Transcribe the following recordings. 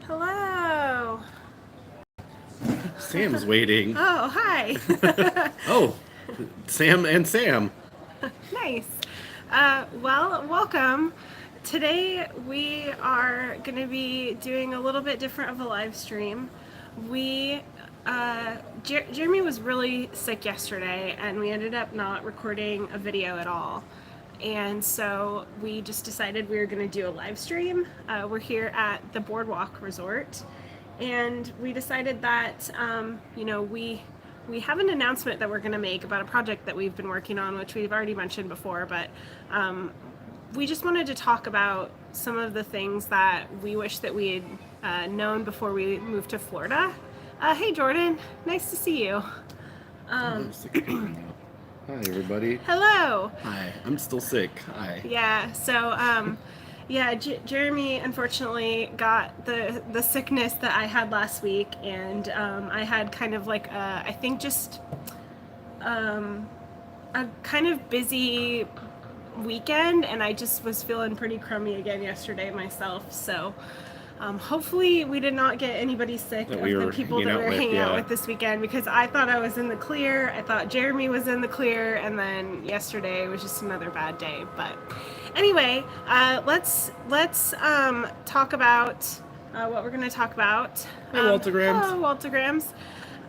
Hello. Sam's waiting. Oh, hi. Oh, Sam and Sam. Nice. Welcome. Today we are going to be doing a little bit different of a live stream. Jeremy was really sick yesterday, and we ended up not recording a video at all. And so we just decided we were going to do a live stream. We're here at the Boardwalk Resort, and we decided that we have an announcement that we're going to make about a project that we've been working on, which we've already mentioned before, but we just wanted to talk about some of the things that we wish that we had known before we moved to Florida. Hey Jordan, nice to see you. Hi, everybody. Hello. Hi, I'm still sick. Hi. Yeah, so Jeremy unfortunately got the sickness that I had last week, and I had kind of like I think just a kind of busy weekend, and I just was feeling pretty crummy again yesterday myself. So hopefully we did not get anybody sick of the people that we were hanging out with this weekend, because I thought I was in the clear. I thought Jeremy was in the clear, and then yesterday was just another bad day. But anyway, let's talk about what we're going to talk about. Hey, Waltergrams. Hello, Waltergrams.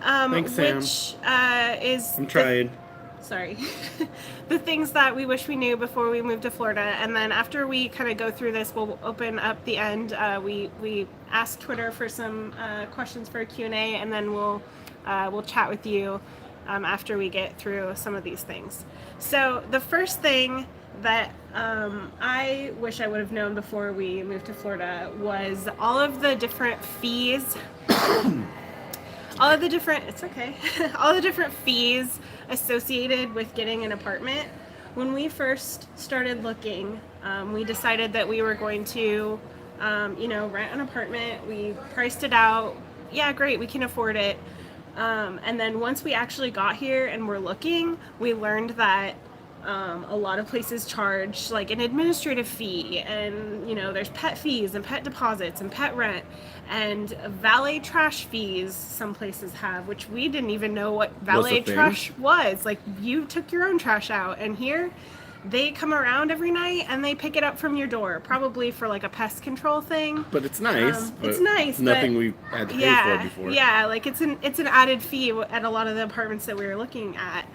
Thanks, Sam. Which is... I'm trying. Sorry. The things that we wish we knew before we moved to Florida. And then after we kind of go through this, we'll open up the end. We asked Twitter for some questions for a Q&A, and then we'll chat with you after we get through some of these things. So the first thing that I wish I would have known before we moved to Florida was all of the different fees. All the different fees associated with getting an apartment. When we first started looking, we decided that we were going to, rent an apartment. We priced it out. Yeah, great, we can afford it. And then once we actually got here and were looking, we learned that a lot of places charge like an administrative fee, and there's pet fees and pet deposits and pet rent and valet trash fees some places have, which we didn't even know what valet trash was. Like, you took your own trash out, and here they come around every night and they pick it up from your door, probably for like a pest control thing. But it's nice. It's nice. Nothing we had to pay for before. Yeah, like it's an added fee at a lot of the apartments that we were looking at.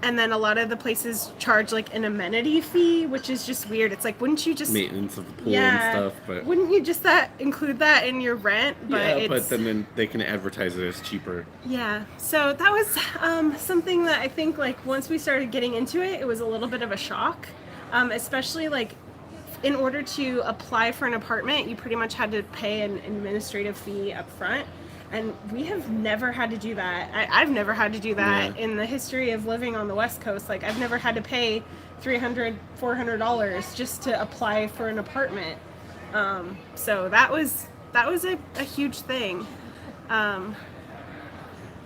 And then a lot of the places charge like an amenity fee, which is just weird. It's like, wouldn't you just maintenance of the pool and stuff? But wouldn't you just include that in your rent? But then they can advertise it as cheaper. Yeah. So that was something that I think, like, once we started getting into it, it was a little bit of a shock, especially like in order to apply for an apartment, you pretty much had to pay an administrative fee up front. And we have never had to do that. I've never had to do that in the history of living on the West Coast. Like, I've never had to pay $300, $400 just to apply for an apartment. So that was a huge thing.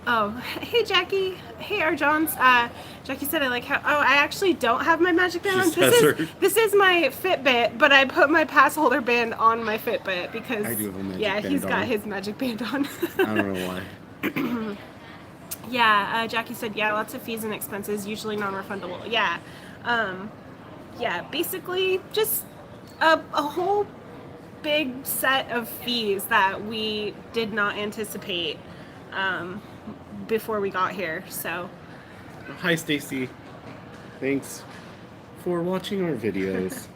Oh, hey Jackie. Hey Arjons. Jackie said, I like how, I actually don't have my Magic Band on. This is my Fitbit, but I put my pass holder band on my Fitbit because I do have a Magic Band he's got his Magic Band on. I don't know why. Jackie said, lots of fees and expenses, usually non-refundable. Basically just a whole big set of fees that we did not anticipate before we got here. So hi Stacy, thanks for watching our videos.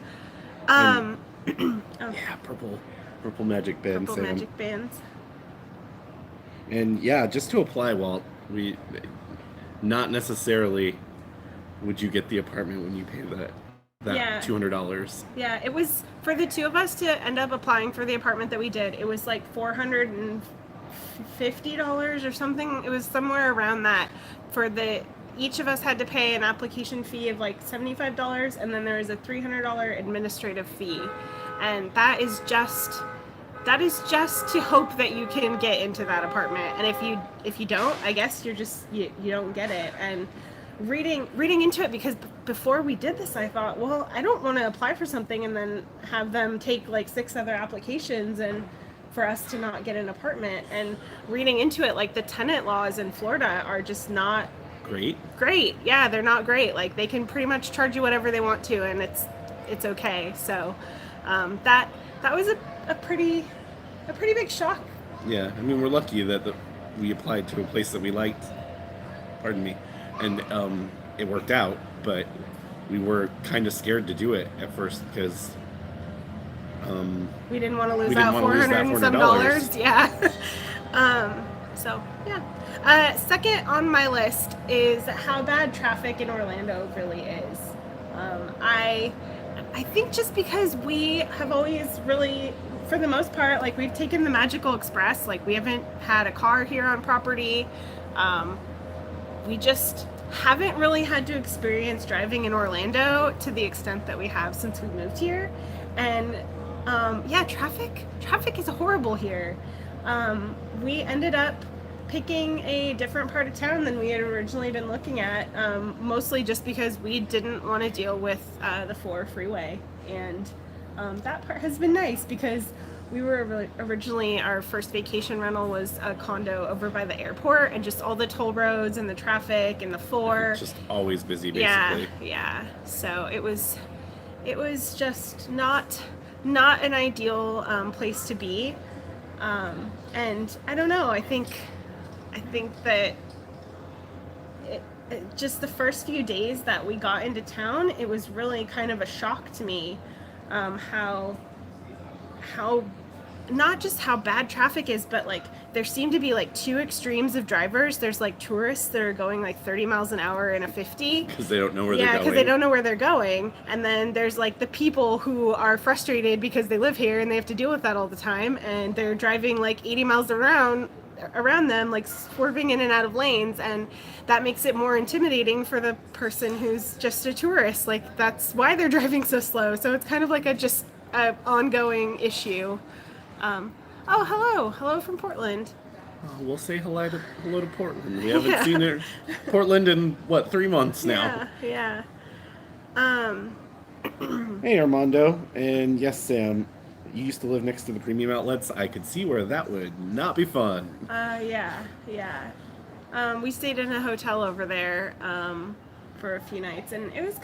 Purple Magic Bands. Purple Magic Bands. And just to apply, Walt, we not necessarily would you get the apartment when you pay that $200. Yeah, it was for the two of us to end up applying for the apartment that we did. It was like $450 or something. It was somewhere around that. Each of us had to pay an application fee of like $75, and then there was a $300 administrative fee. And that is just to hope that you can get into that apartment. And if you don't, I guess you don't get it. And reading into it, because before we did this, I thought, well, I don't want to apply for something and then have them take like 6 other applications and for us to not get an apartment. And reading into it, like the tenant laws in Florida are just not great. Yeah, they're not great. Like they can pretty much charge you whatever they want to, and it's okay. So that was a pretty big shock. Yeah, I mean, we're lucky that we applied to a place that we liked. Pardon me, and it worked out. But we were kind of scared to do it at first because we didn't want to lose out $400 and some dollars. Yeah. So yeah. Second on my list is how bad traffic in Orlando really is. I think just because we have always really, for the most part, like we've taken the Magical Express, like we haven't had a car here on property. We just haven't really had to experience driving in Orlando to the extent that we have since we moved here. And yeah, traffic is horrible here. We ended up picking a different part of town than we had originally been looking at, mostly just because we didn't want to deal with the 4 freeway. And that part has been nice because we were originally, our first vacation rental was a condo over by the airport, and just all the toll roads and the traffic and the 4. Just always busy, basically. Yeah. So it was just not an ideal place to be. And I don't know, I think that just the first few days that we got into town, it was really kind of a shock to me, how not just how bad traffic is, but like there seem to be like 2 extremes of drivers. There's like tourists that are going like 30 miles an hour in a 50 because they don't know where they're going. Yeah, because they don't know where they're going. And then there's like the people who are frustrated because they live here and they have to deal with that all the time, and they're driving like 80 miles around them, like swerving in and out of lanes, and that makes it more intimidating for the person who's just a tourist. Like that's why they're driving so slow. So it's kind of like a ongoing issue. Oh, hello from Portland. We'll say hello to Portland. We haven't seen Portland in what, 3 months now. Yeah. Hey Armando, and yes Sam, you used to live next to the premium outlets. I could see where that would not be fun. Yeah. We stayed in a hotel over there for a few nights, and it was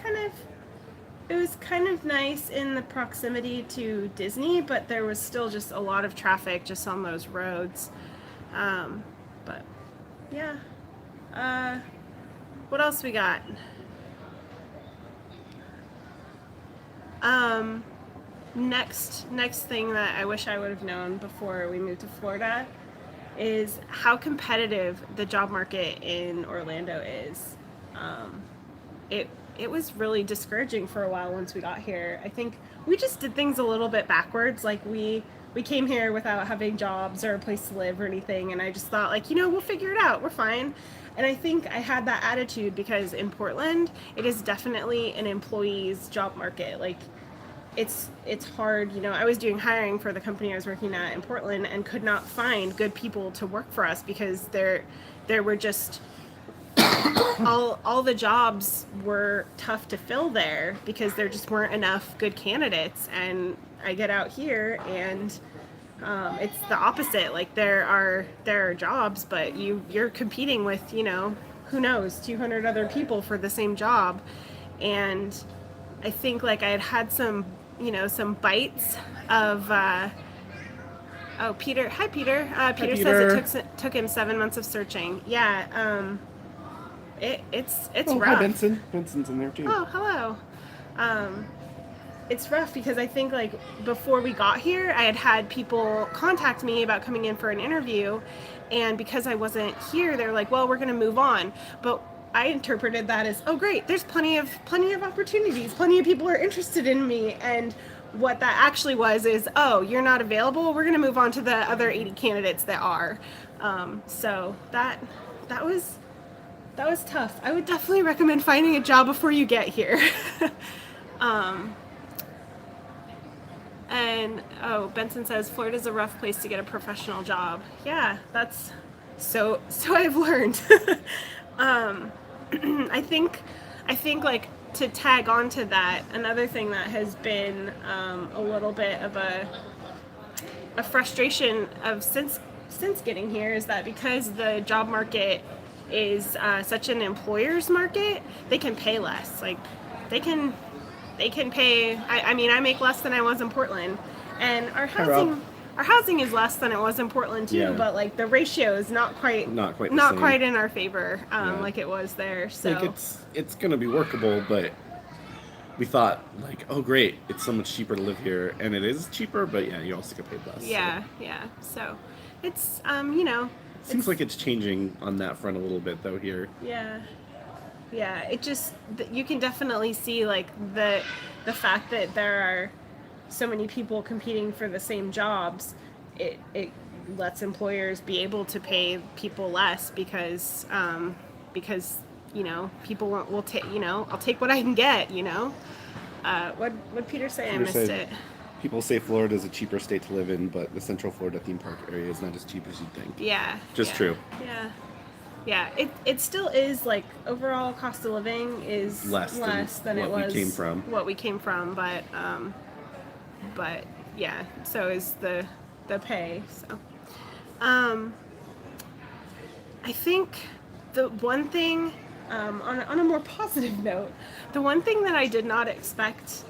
kind of nice in the proximity to Disney, but there was still just a lot of traffic just on those roads. But yeah. What else we got? Next thing that I wish I would have known before we moved to Florida is how competitive the job market in Orlando is. It was really discouraging for a while once we got here. I think we just did things a little bit backwards. Like we came here without having jobs or a place to live or anything, and I just thought like, we'll figure it out. We're fine. And I think I had that attitude because in Portland, it is definitely an employee's job market. Like it's hard. I was doing hiring for the company I was working at in Portland and could not find good people to work for us because there were just all the jobs were tough to fill there because there just weren't enough good candidates. And I get out here and it's the opposite. Like there are jobs, but you're competing with who knows 200 other people for the same job. And I think like I had some bites of Peter. Hi Peter. Peter says it took him 7 months of searching. Yeah. It's rough. Hi Benson. Benson's in there too. Oh, hello. It's rough because I think like before we got here, I had people contact me about coming in for an interview, and because I wasn't here, they're like, well, we're going to move on. But I interpreted that as, oh great, there's plenty of opportunities, plenty of people are interested in me. And what that actually was is, oh, you're not available, we're going to move on to the other 80 candidates that are. So that was tough. I would definitely recommend finding a job before you get here. And Benson says Florida's a rough place to get a professional job. Yeah, that's so I've learned. I think like to tag on to that, another thing that has been a little bit of a frustration of since getting here is that because the job market is such an employer's market, they can pay less. Like they can pay. I mean, I make less than I was in Portland, and our Hi, Rob. housing is less than it was in Portland too. Yeah. But like the ratio is not quite in our favor, like it was there. So like it's gonna be workable, but we thought like, oh great, it's so much cheaper to live here, and it is cheaper, but yeah, you also get paid less. Yeah, yeah. So it's Seems like it's changing on that front a little bit though here. Yeah. Yeah, it just you can definitely see like the fact that there are so many people competing for the same jobs. It lets employers be able to pay people less because people will take I'll take what I can get. What Peter say? I missed it. People say Florida is a cheaper state to live in, but the Central Florida theme park area is not as cheap as you'd think. Yeah. Just true. Yeah. Yeah, it still is like overall cost of living is less than it was what we came from, but yeah, so is the pay. So, I think the one thing on a more positive note, the one thing that I did not expect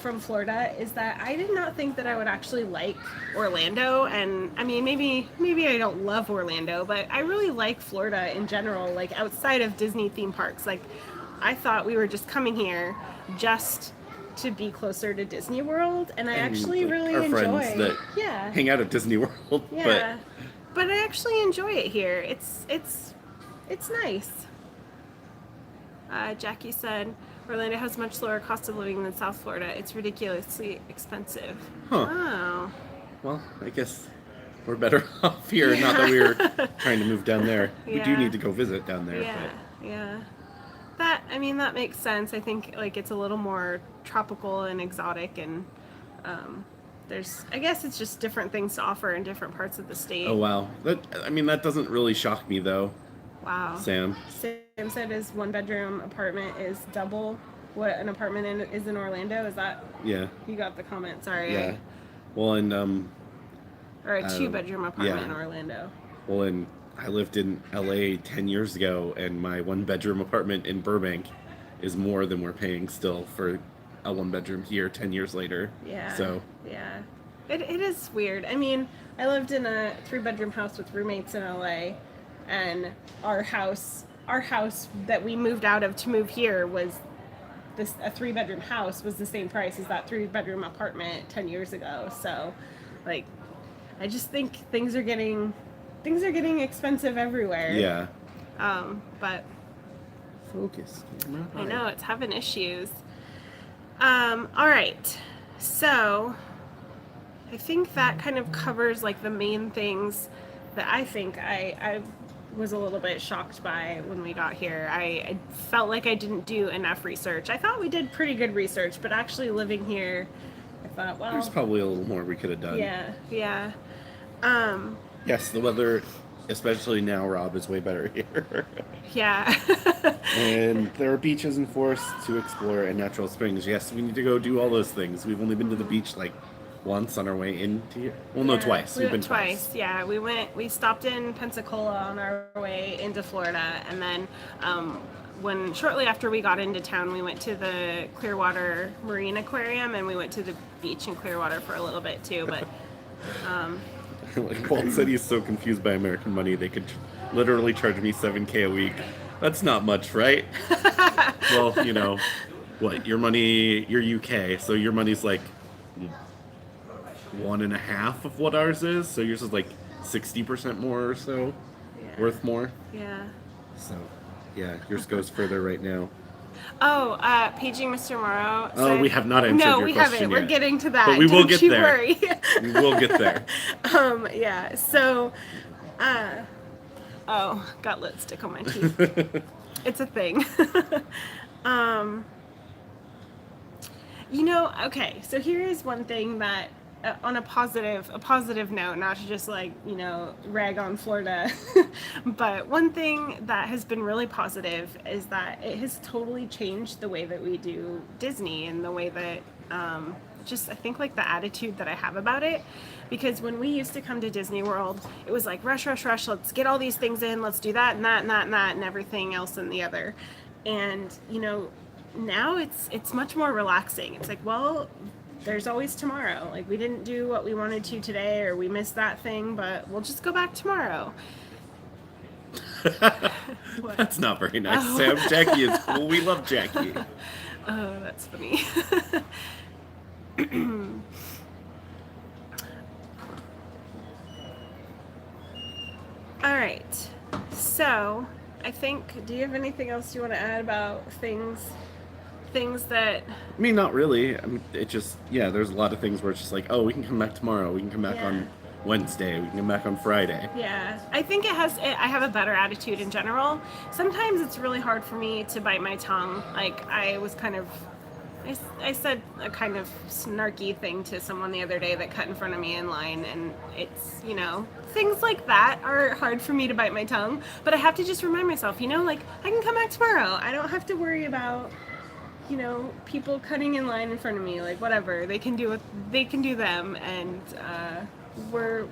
from Florida is that I did not think that I would actually like Orlando. And I mean, maybe I don't love Orlando, but I really like Florida in general, like outside of Disney theme parks. Like I thought we were just coming here just to be closer to Disney World, and I actually really our enjoy friends that hang out at Disney World. Yeah. But I actually enjoy it here. It's nice. Jackie said Orlando has much lower cost of living than South Florida. It's ridiculously expensive. Huh. Wow. Well, I guess we're better off here. Not that we were trying to move down there. We do need to go visit down there. Yeah. Yeah. That makes sense. I think like it's a little more tropical and exotic, and I guess it's just different things to offer in different parts of the state. Oh wow. That doesn't really shock me though. Wow. Sam said his 1-bedroom apartment is double what an apartment is in Orlando. Is that? Yeah. You got the comment. Sorry. Yeah. Well, and or a 2-bedroom apartment in Orlando. Well, and I lived in LA 10 years ago, and my 1-bedroom apartment in Burbank is more than we're paying still for a 1-bedroom here 10 years later. Yeah. So. Yeah. It is weird. I mean, I lived in a 3-bedroom house with roommates in LA, and our house that we moved out of to move here was a 3-bedroom house was the same price as that 3-bedroom apartment 10 years ago. So, like, I just think things are getting expensive everywhere. Yeah. But focus. I know it's having issues. All right. So I think that kind of covers like the main things that I think I was a little bit shocked by when we got here. I felt like I didn't do enough research. I thought we did pretty good research, but actually living here, I thought, well, there's probably a little more we could have done. Yeah, yeah. Yes, the weather, especially now, Rob, is way better here. Yeah. And there are beaches and forests to explore and natural springs. Yes, we need to go do all those things. We've only been to the beach like once on our way into here. Well, no, twice. We've been twice. Yeah, we stopped in Pensacola on our way into Florida, and then shortly after we got into town, we went to the Clearwater Marine Aquarium, and we went to the beach in Clearwater for a little bit too. But like Walt said, he's so confused by American money they could literally charge me $7,000 a week. That's not much, right? Well, what your money? You're UK, so your money's like 1.5 of what ours is. So yours is like 60% more or so, worth more. Yeah. So, yeah, yours goes further right now. Oh, paging Mr. Morrow. We have not answered your question No, we haven't. We're getting to that. But we will get there. Worry. We will get there. Yeah. So, got lipstick on my teeth. It's a thing. Okay. So here is one thing that, on a positive note, not to just like rag on Florida, but one thing that has been really positive is that it has totally changed the way that we do Disney and the way that just I think like the attitude that I have about it, because when we used to come to Disney World, it was like rush, rush, rush. Let's get all these things in. Let's do that and that and that and that and everything else and the other. And now it's much more relaxing. It's like, well, there's always tomorrow. Like, we didn't do what we wanted to today, or we missed that thing, but we'll just go back tomorrow. That's not very nice, Sam. Jackie is cool. We love Jackie. Oh, that's funny. All right. So, I think, do you have anything else you want to add about things that... I mean, not really. I mean, it just, there's a lot of things where it's just like, oh, we can come back tomorrow. We can come back on Wednesday. We can come back on Friday. Yeah. I think I have a better attitude in general. Sometimes it's really hard for me to bite my tongue. Like, I said a kind of snarky thing to someone the other day that cut in front of me in line, and it's, things like that are hard for me to bite my tongue, but I have to just remind myself, like, I can come back tomorrow. I don't have to worry about, people cutting in line in front of me. Like, whatever, they can do them, and we're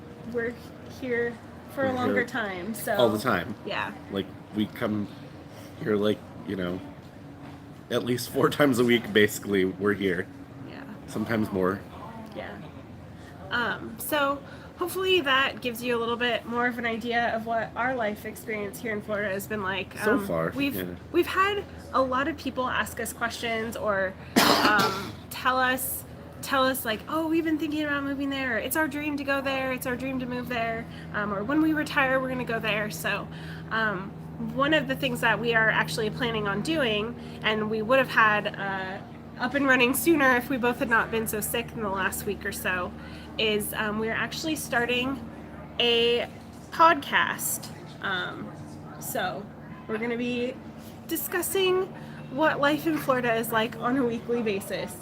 here for a longer time, so all the time. Yeah. Like, we come here, like, at least 4 times a week, basically, we're here. Yeah. Sometimes more. Yeah. So hopefully that gives you a little bit more of an idea of what our life experience here in Florida has been like. So far. We've had a lot of people ask us questions or tell us like, oh, we've been thinking about moving there. Or, it's our dream to go there. It's our dream to move there. Or when we retire, we're going to go there. So one of the things that we are actually planning on doing, and we would have had up and running sooner if we both had not been so sick in the last week or so, is we're actually starting a podcast. So we're going to be discussing what life in Florida is like on a weekly basis.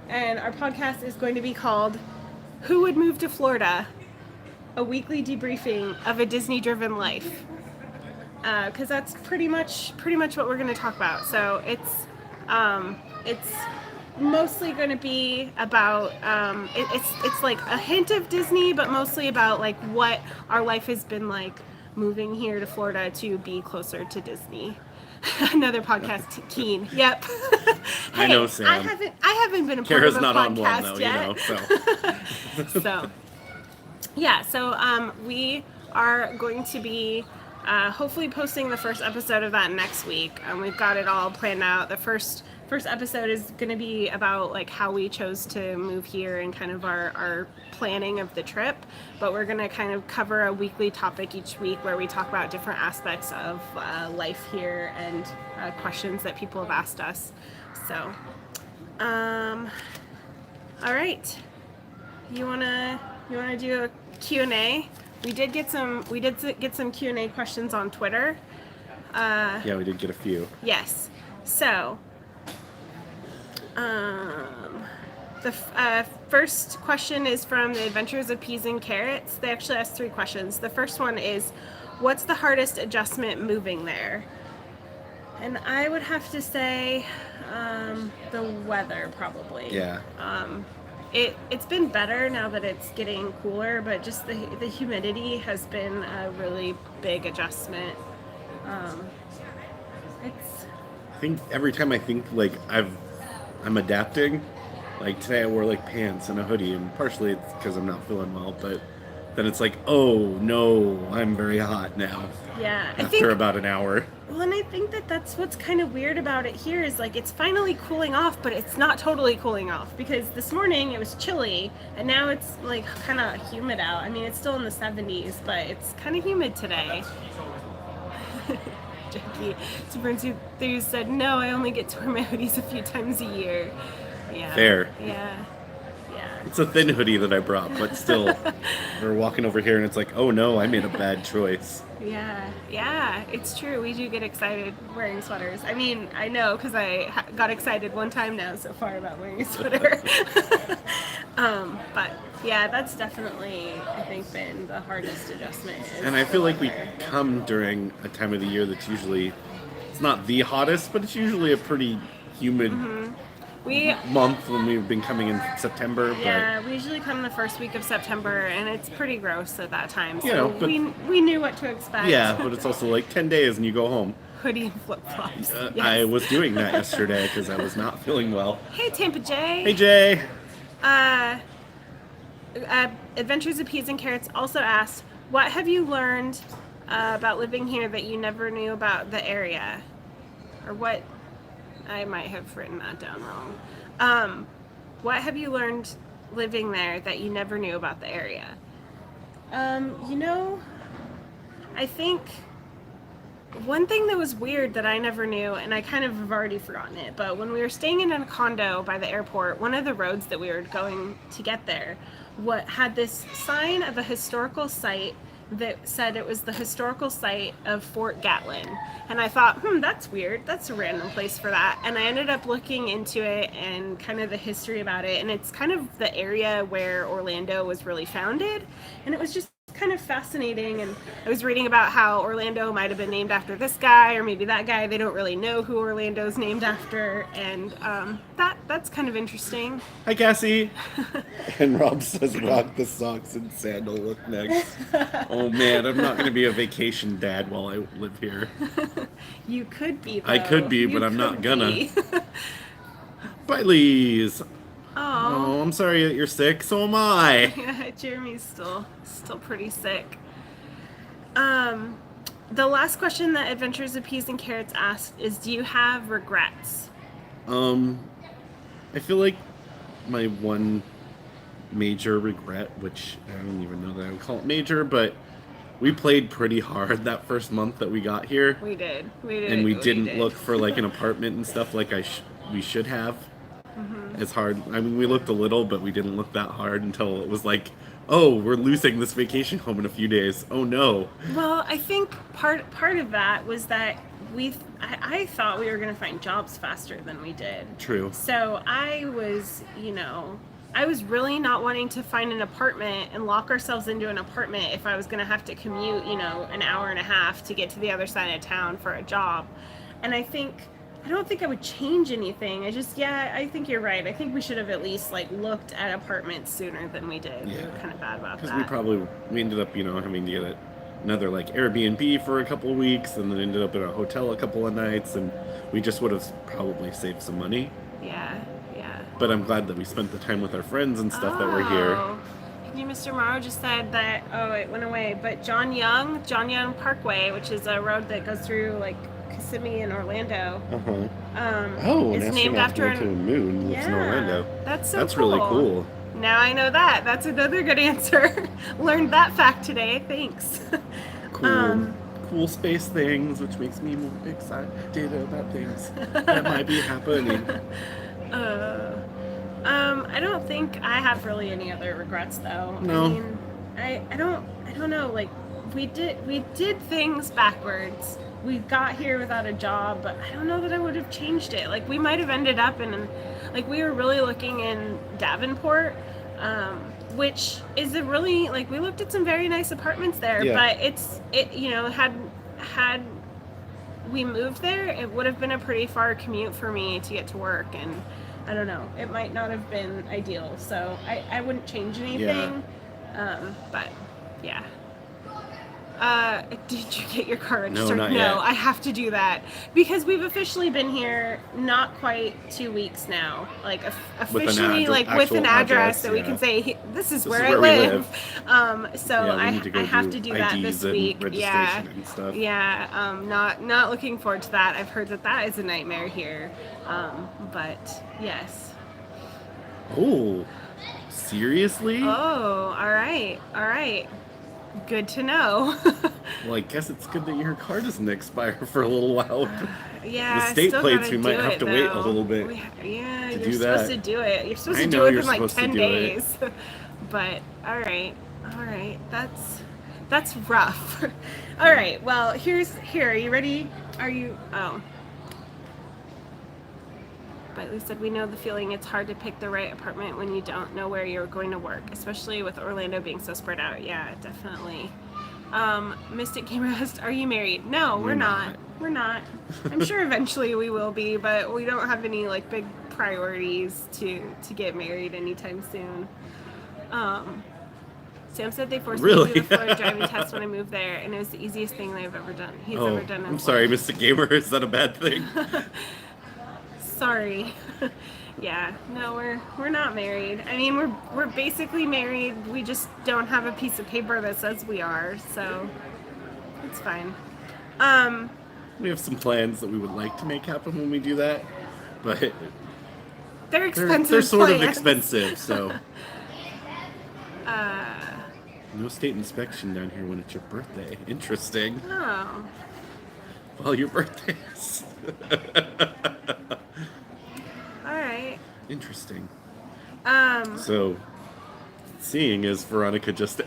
And our podcast is going to be called Who Would Move to Florida? A weekly debriefing of a Disney-driven life. Because that's pretty much what we're going to talk about. So it's mostly going to be about it's like a hint of Disney, but mostly about like what our life has been like moving here to Florida to be closer to Disney. Another podcast, Keen. Yep. Hey, I know, Sam. I haven't been a part Kara's of a not on one, podcast though, yet. So yeah. So we are going to be hopefully posting the first episode of that next week. We've got it all planned out. The first episode is going to be about like how we chose to move here and kind of our planning of the trip, but we're going to kind of cover a weekly topic each week where we talk about different aspects of life here and questions that people have asked us. So all right, you want to do a Q&A? We did get some Q&A questions on Twitter. Yeah, we did get a few. Yes. So, the first question is from the Adventures of Peas and Carrots. They actually asked 3 questions. The first one is, what's the hardest adjustment moving there? And I would have to say the weather, probably. Yeah. It's been better now that it's getting cooler, but just the humidity has been a really big adjustment. I think every time I think like I'm adapting, like today I wore like pants and a hoodie, and partially it's because I'm not feeling well, but then it's like, oh no, I'm very hot now. Yeah, after about an hour. Well, and I think that's what's kind of weird about it here is like it's finally cooling off, but it's not totally cooling off, because this morning it was chilly and now it's like kind of humid out. I mean, it's still in the 70s, but it's kind of humid today. Jackie Super said, no, I only get to wear my hoodies a few times a year. Yeah. Fair. Yeah. It's a thin hoodie that I brought, but still, we're walking over here and it's like, oh no, I made a bad choice. Yeah, it's true. We do get excited wearing sweaters. I mean, I know because I got excited one time now so far about wearing a sweater. But yeah, that's definitely, I think, been the hardest adjustment. And I feel like we come during a time of the year that's usually, it's not the hottest, but it's usually a pretty humid month when we've been coming in September. Yeah, we usually come the first week of September, and it's pretty gross at that time. So You know, but- we knew what to expect. Yeah, but it's also like 10 days and you go home. Hoodie and flip flops. Yes. I was doing that yesterday because I was not feeling well. Hey, Tampa J. Hey, Jay. Adventures of Peas and Carrots also asked, what have you learned about living here that you never knew about the area? Or what? I might have written that down wrong. What have you learned living there that you never knew about the area? I think one thing that was weird that I never knew, and I kind of have already forgotten it, but when we were staying in a condo by the airport, one of the roads that we were going to get there had this sign of a historical site that said it was the historical site of Fort Gatlin. And I thought, that's weird. That's a random place for that. And I ended up looking into it and kind of the history about it. And it's kind of the area where Orlando was really founded. And it was just kind of fascinating. And I was reading about how Orlando might have been named after this guy or maybe that guy. They don't really know who Orlando's named after. And that's kind of interesting. Hi, Cassie. And Rob says, rock the socks and sandal look next. Oh, man, I'm not going to be a vacation dad while I live here. You could be, though. I could be, but I'm not gonna. Bye, Lise. Oh, I'm sorry that you're sick. So am I. Yeah, Jeremy's still pretty sick. The last question that Adventures of Peas and Carrots asked is, do you have regrets? I feel like my one major regret, which I don't even know that I would call it major, but we played pretty hard that first month that we got here. We did. And we didn't look for like an apartment and stuff like we should have. Mm-hmm. It's hard. I mean, we looked a little, but we didn't look that hard until it was like, oh, we're losing this vacation home in a few days. Oh no. Well, I think part of that was that I thought we were going to find jobs faster than we did. True. So I was really not wanting to find an apartment and lock ourselves into an apartment if I was going to have to commute, an hour and a half to get to the other side of town for a job. And I don't think I would change anything. I think you're right. I think we should have at least looked at apartments sooner than we did. Yeah. We were kind of bad about that. Because we ended up, having to get another Airbnb for a couple of weeks, and then ended up in a hotel a couple of nights, and we just would have probably saved some money. Yeah. But I'm glad that we spent the time with our friends and stuff that were here. Mr. Morrow just said that, it went away, but John Young Parkway, which is a road that goes through Kissimmee and Orlando, is named after a moon lives in Orlando. That's That's cool. really cool. Now I know that. That's another good answer. Learned that fact today. Thanks. Cool space things, which makes me more excited about things that might be happening. I don't think I have really any other regrets though. No. I mean, I don't know. We did things backwards. We got here without a job, but I don't know that I would have changed it. We might have ended up in, we were really looking in Davenport, which is a really, we looked at some very nice apartments there, but had we moved there, it would have been a pretty far commute for me to get to work, and I don't know, it might not have been ideal, so I wouldn't change anything, but yeah. Did you get your car registered? No, not yet. I have to do that because we've officially been here not quite 2 weeks now. Officially, with an address that we can say this is where I live. I have to do that this week. Yeah. And stuff. Yeah. Not looking forward to that. I've heard that is a nightmare here. But yes. Oh, seriously? Oh, all right. Good to know. Well, I guess it's good that your car doesn't expire for a little while. Yeah, the state plates, we might have to wait a little bit. You're supposed to do it. You're supposed to do it in 10 days. But all right, that's rough. All right, well, here. Are you ready? Are you? Oh. But we said we know the feeling. It's hard to pick the right apartment when you don't know where you're going to work, especially with Orlando being so spread out. Yeah, definitely. Mystic Gamer asked, are you married? No, we're not. We're not. I'm sure eventually we will be, but we don't have any big priorities to get married anytime soon. Sam said they forced me to do the Florida driving test when I moved there, and it was the easiest thing they've ever done. He's ever done. I'm sorry, Mr. Gamer. Is that a bad thing? Sorry. Yeah, no, we're not married. I mean, we're basically married. We just don't have a piece of paper that says we are, so it's fine. We have some plans that we would like to make happen when we do that, but they're expensive. They're sort plans. of expensive, so. No state inspection down here when it's your birthday. Interesting. Oh. Well, your birthday is. All right. Interesting. So, seeing as Veronica just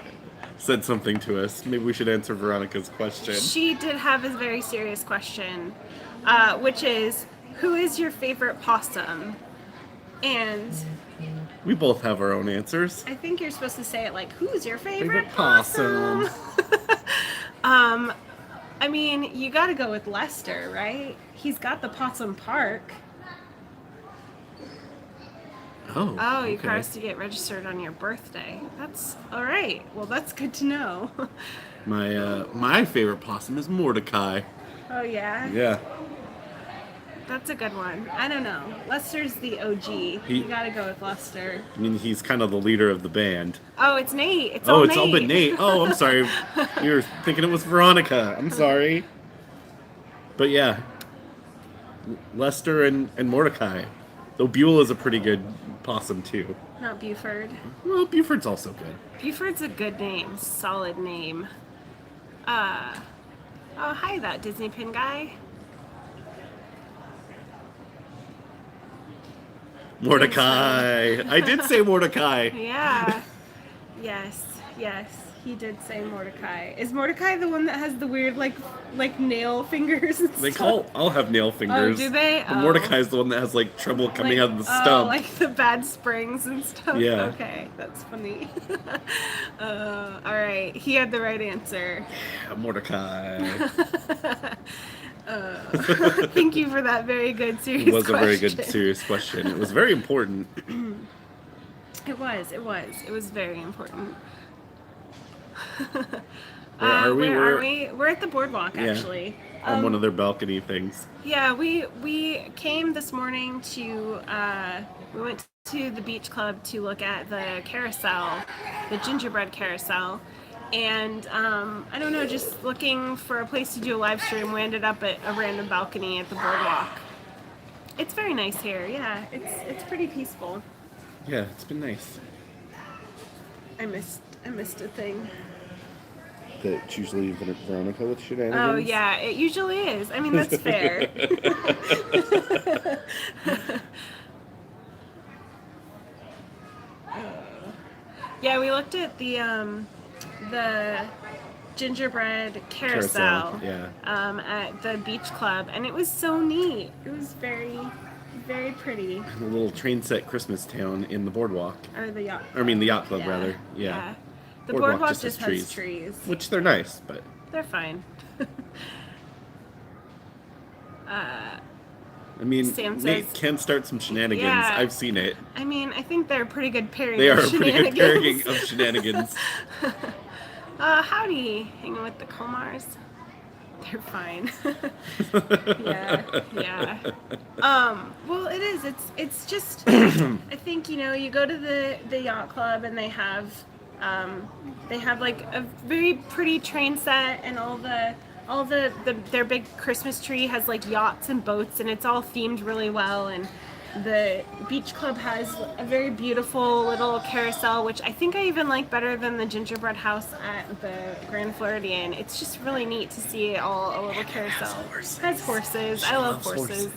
said something to us, maybe we should answer Veronica's question. She did have a very serious question, which is, who is your favorite possum? And we both have our own answers. I think you're supposed to say it like, who's your favorite possum? I mean, you got to go with Lester, right? He's got the Possum Park. Oh, your car has to get registered on your birthday. That's all right. Well, that's good to know. My favorite possum is Mordecai. Oh yeah. Yeah. That's a good one. I don't know. Lester's the OG. You gotta go with Lester. I mean, he's kind of the leader of the band. Oh, it's Nate. It's all Nate. but Nate. Oh, I'm sorry. You were thinking it was Veronica. I'm sorry. But yeah, Lester and Mordecai. Though Buell's a pretty good possum too. Not Buford. Well, Buford's also good. Buford's a good name. Solid name. Oh, hi, that Disney pin guy. Mordecai. I did say Mordecai. Yeah. Yes. He did say Mordecai. Is Mordecai the one that has the weird like nail fingers and stuff? All have nail fingers. Oh, do they? But Mordecai's the one that has like trouble coming out of the stump. Like the bad springs and stuff. Yeah. Okay, that's funny. All right, he had the right answer. Yeah, Mordecai. Thank you for that very good serious question. It was question. a very good serious question. It was very important. It was very important. Where are we? Where are we? We're at the boardwalk, actually. On one of their balcony things. Yeah, we came this morning to, we went to the beach club to look at the carousel, the gingerbread carousel. And, I don't know, just looking for a place to do a live stream, we ended up at a random balcony at the boardwalk. It's very nice here, yeah. It's pretty peaceful. Yeah, it's been nice. I missed a thing. That's usually Veronica with shenanigans? Oh, yeah, it usually is. I mean, that's fair. Yeah, we looked at the gingerbread carousel yeah. At the beach club, and it was so neat. It was very, very pretty. And a little train set Christmas town in the boardwalk. Or the yacht. I mean, the yacht club, rather. Yeah. The boardwalk just has trees. Which they're nice, but... They're fine. I mean, Nate can start some shenanigans. Yeah. I've seen it. I mean, I think they're a pretty good pairing They of are a pretty good pairing shenanigans. of shenanigans. Howdy, hanging with the Comars. They're fine. Yeah. Well, it is. It's just. I think you go to the yacht club and they have like a very pretty train set, and all their big Christmas tree has like yachts and boats, and it's all themed really well. And the beach club has a very beautiful little carousel, which I think I even like better than the gingerbread house at the Grand Floridian. It's just really neat to see all a little carousel. It has horses. I love horses.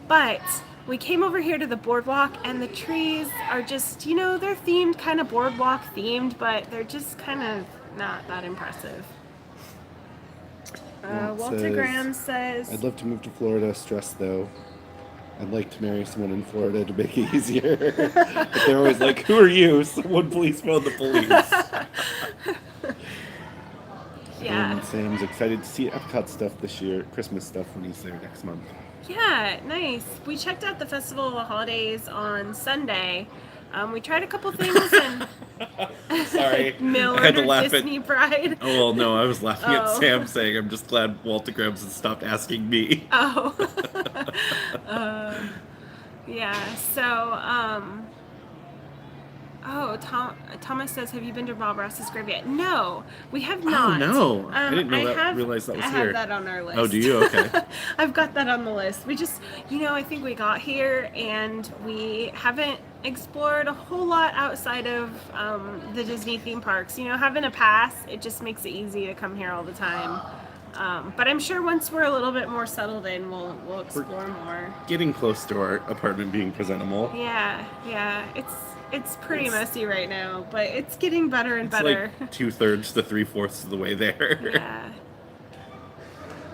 But we came over here to the boardwalk, and the trees are just, they're themed, kind of boardwalk themed, but they're just kind of not that impressive. Walter Graham says, I'd love to move to Florida, stressed though. I'd like to marry someone in Florida to make it easier. But they're always like, who are you? Someone please phone the police. Yeah. And Sam's excited to see Epcot stuff this year, Christmas stuff, when he's there next month. Yeah, nice. We checked out the Festival of the Holidays on Sunday. We tried a couple things and Sorry, Mill I had and to her laugh Disney pride. Oh, well, no, I was laughing at Oh. Sam saying, I'm just glad Walter Grams has stopped asking me. Oh. Yeah, so, oh, Thomas says, have you been to Bob Ross's grave yet? No, we have not. Oh, no. I didn't know that, realize that was I here. have that on our list. Oh, do you? Okay. I've got that on the list. We just, I think we got here and we haven't explored a whole lot outside of the Disney theme parks. Having a pass, it just makes it easy to come here all the time. But I'm sure once we're a little bit more settled in, we'll explore more. Getting close to our apartment being presentable. Yeah. It's pretty messy right now, but it's getting better and better. Like 2/3 to 3/4 of the way there. Yeah.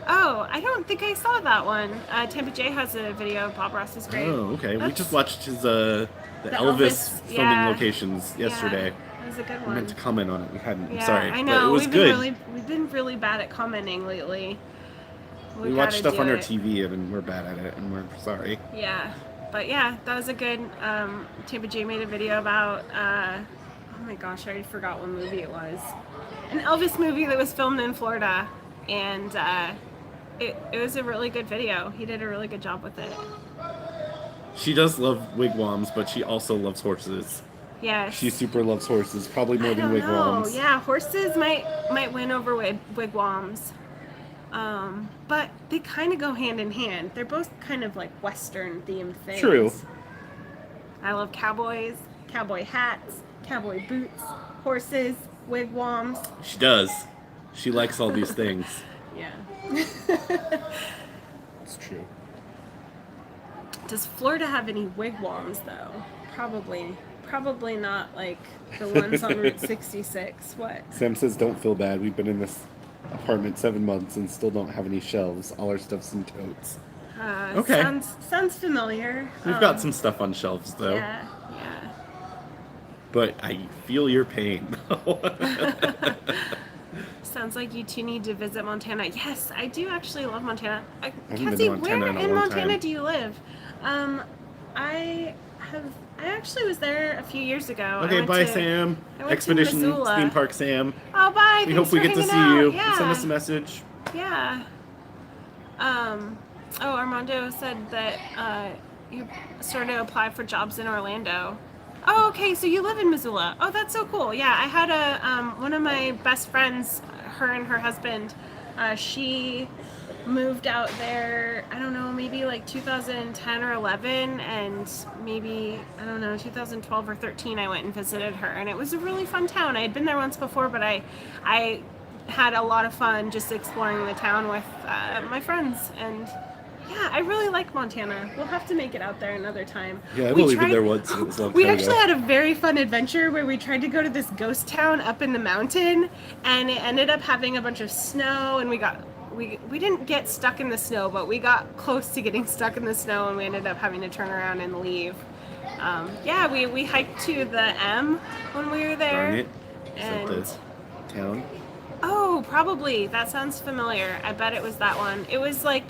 Oh, I don't think I saw that one. Tampa J has a video of Bob Ross's grave. Oh, okay. We just watched his the Elvis, filming locations yesterday. Yeah, that was a good We one. meant to comment on it. We hadn't. Yeah, I'm sorry. I know. But it was good. We've been really bad at commenting lately. We watch stuff on our TV and we're bad at it, and we're sorry. Yeah. But yeah, that was a good, Tampa J made a video about, oh my gosh, I already forgot what movie it was. An Elvis movie that was filmed in Florida, and it was a really good video. He did a really good job with it. She does love wigwams, but she also loves horses. Yes. She super loves horses, probably more than wigwams. Yeah, horses might win over wigwams. But they kind of go hand in hand. They're both kind of like Western themed things. True. I love cowboys, cowboy hats, cowboy boots, horses, wigwams. She does. She likes all these things. Yeah. It's true. Does Florida have any wigwams though? Probably not like the ones on Route 66. What? Sam says, don't feel bad. We've been in this apartment 7 months and still don't have any shelves. All our stuff's in totes. Okay. Sounds familiar. We've got some stuff on shelves, though. Yeah. But I feel your pain. Sounds like you two need to visit Montana. Yes, I do actually love Montana. haven't Cassie, been to Montana where in a in long Montana time. do you live? I actually was there a few years ago. Okay, bye, Sam. I went to Expedition Missoula. Theme Park Sam. Oh, bye. We Thanks hope we for get to hanging see out. you. Yeah. Send us a message. Yeah. Armando said that you sort of applied for jobs in Orlando. Oh, okay. So you live in Missoula. Oh, that's so cool. Yeah, I had one of my best friends, her and her husband, she moved out there, I don't know, maybe like 2010 or 11, and maybe, I don't know, 2012 or 13 I went and visited her, and it was a really fun town. I had been there once before, but I had a lot of fun just exploring the town with my friends, and yeah, I really like Montana. We'll have to make it out there another time. Yeah, I've only been there once. And it was a long We time actually ago. had a very fun adventure where we tried to go to this ghost town up in the mountain, and it ended up having a bunch of snow, and we didn't get stuck in the snow, but we got close to getting stuck in the snow, and we ended up having to turn around and leave. Yeah, we hiked to the M when we were there. Darn it. Is And that the town? oh, probably. That sounds familiar. I bet it was that one. It was like,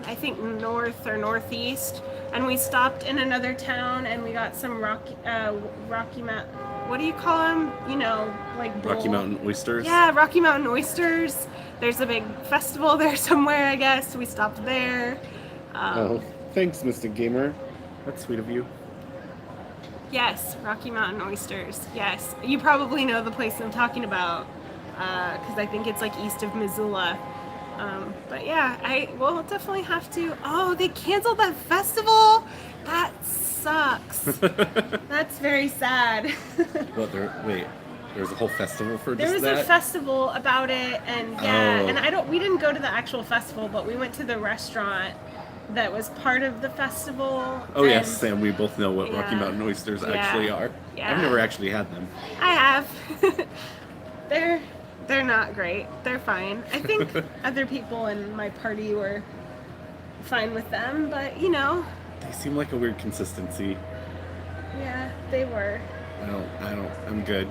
I think north or northeast, and we stopped in another town, and we got some Rocky Mountain. What do you call them? Like Rocky Mountain Oysters? Yeah, Rocky Mountain Oysters. There's a big festival there somewhere, I guess. We stopped there. Thanks, Mystic Gamer. That's sweet of you. Yes, Rocky Mountain Oysters. Yes, you probably know the place I'm talking about, because I think it's like east of Missoula. But yeah, we'll definitely have to. Oh, they canceled that festival. That sucks. That's very sad. What, there's a whole festival for There just was that? a festival about it, and yeah, Oh. and we didn't go to the actual festival, but we went to the restaurant that was part of the festival. Oh, yes, Sam, we both know what Rocky Yeah. Mountain Oysters Yeah. actually are. Yeah. I've never actually had them. I have. They're not great. They're fine. I think other people in my party were fine with them, but They seem like a weird consistency. yeah, they were. I'm good.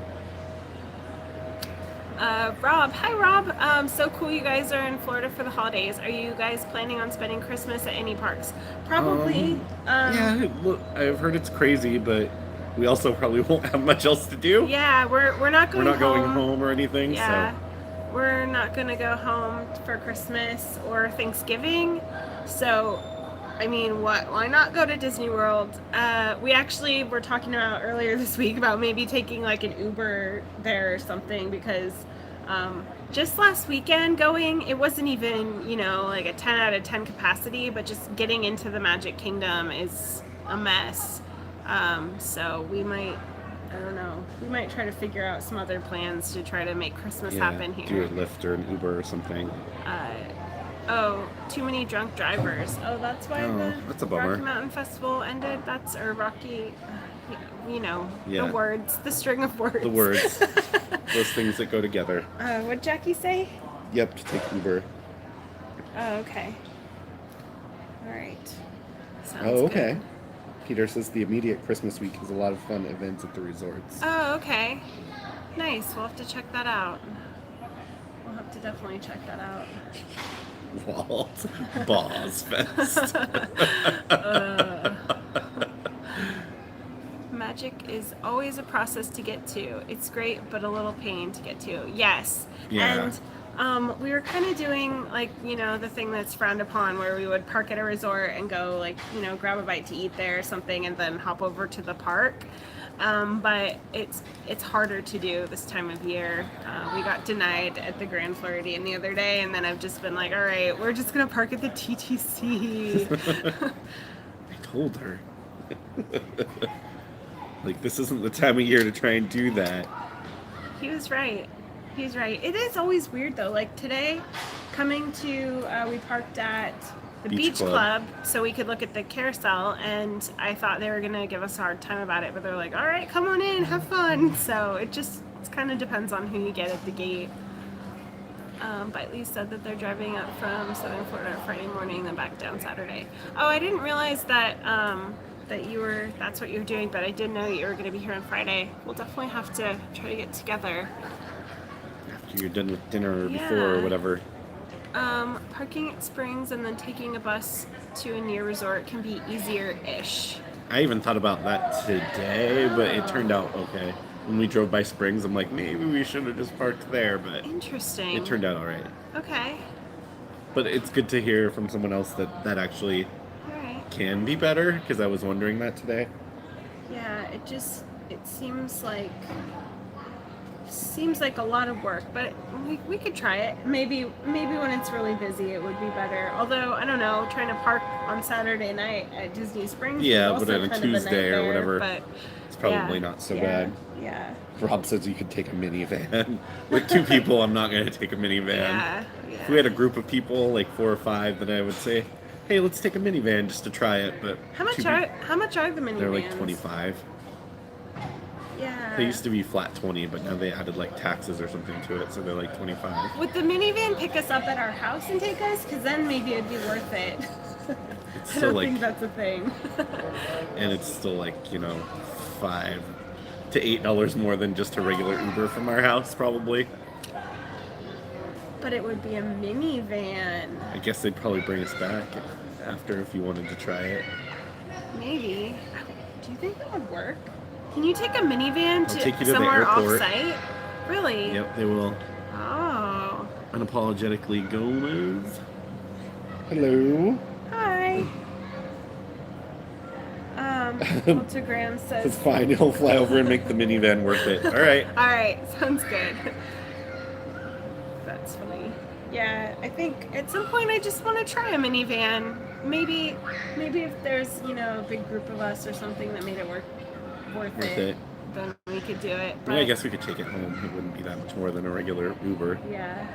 Rob. Hi, Rob. So cool you guys are in Florida for the holidays. Are you guys planning on spending Christmas at any parks? Probably. Yeah, look, I've heard it's crazy, but we also probably won't have much else to do. Yeah, we're not going We're not home. going home or anything, Yeah. so. We're not going to go home for Christmas or Thanksgiving. So, I mean, why not go to Disney World? We actually were talking about earlier this week about maybe taking like an Uber there or something because just last weekend going, it wasn't even, like a 10 out of 10 capacity, but just getting into the Magic Kingdom is a mess. So we might, I don't know, we might try to figure out some other plans to try to make Christmas happen here. Do a Lyft or an Uber or something. Too many drunk drivers. Oh, that's why that's a bummer. Rocky Mountain Festival ended. Rocky, Yeah. the words, the string of words. The words. Those things that go together. What'd Jackie say? Yep, to take Uber. Oh, okay. All right. Sounds okay. good. Peter says the immediate Christmas week has a lot of fun events at the resorts. Oh, okay. Nice. We'll have to check that out. We'll have to definitely check that out. Walt. Boss Fest. Magic is always a process to get to. It's great, but a little pain to get to. Yes. Yeah. And we were kind of doing the thing that's frowned upon where we would park at a resort and go grab a bite to eat there or something and then hop over to the park. But it's harder to do this time of year. We got denied at the Grand Floridian the other day, and then I've just been like, all right, we're just gonna park at the TTC. I told her. This isn't the time of year to try and do that. He was right. He's right. It is always weird though. Like today, coming to, we parked at the Beach Club so we could look at the carousel, and I thought they were gonna give us a hard time about it, but they're like, all right, come on in, have fun. So it kind of depends on who you get at the gate. But Lee said that they're driving up from Southern Florida Friday morning, then back down Saturday. Oh, I didn't realize that that's what you were doing, but I did know that you were going to be here on Friday. We'll definitely have to try to get together. After you're done with dinner or before or whatever. Parking at Springs and then taking a bus to a near resort can be easier-ish. I even thought about that today, but it turned out okay. When we drove by Springs, I'm like, maybe we should have just parked there, but interesting. It turned out all right. Okay. But it's good to hear from someone else that actually can be better, because I was wondering that today. Yeah, it seems like a lot of work, but we could try it. Maybe when it's really busy it would be better. Although, I don't know, trying to park on Saturday night at Disney Springs is but also on a kind Tuesday of a or whatever, but it's probably not so bad. Yeah. Rob says you could take a minivan. With 2 people, I'm not going to take a minivan. Yeah. If we had a group of people, like 4 or 5, then I would say, hey, let's take a minivan just to try it. But how much are the minivans? They're like $25. Yeah. They used to be flat 20, but now they added like taxes or something to it, so they're like 25. Would the minivan pick us up at our house and take us? Because then maybe it'd be worth it. I don't think that's a thing. And it's still like, $5 to $8 more than just a regular Uber from our house, probably. But it would be a minivan. I guess they'd probably bring us back after if you wanted to try it. Maybe. Do you think that would work? Can you take a minivan to somewhere off-site? Really? Yep, they will. Oh. Unapologetically Gomez. Hello. Hi. Ultragram says... It's fine. He'll fly over and make the minivan worth it. All right. All right. Sounds good. That's funny. Yeah, I think at some point I just want to try a minivan. Maybe if there's, a big group of us or something that made it worth it, then we could do it. But I guess we could take it home. It wouldn't be that much more than a regular Uber. Yeah.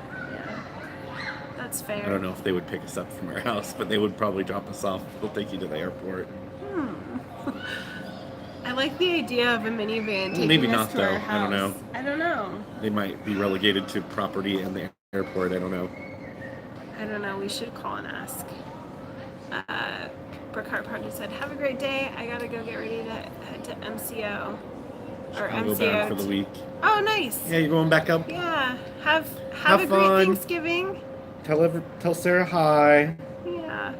That's fair. I don't know if they would pick us up from our house, but they would probably drop us off. They'll take you to the airport. I like the idea of a minivan taking Maybe us not, to though. our house. I don't know. They might be relegated to property and the airport. I don't know. We should call and ask. Brookhart Project said, have a great day. I gotta go get ready to head to MCO. Or I'll go MCO. back for the week. Oh, nice. Yeah, you're going back up? Yeah. Have a great fun. Thanksgiving. Tell Sarah hi. Yeah.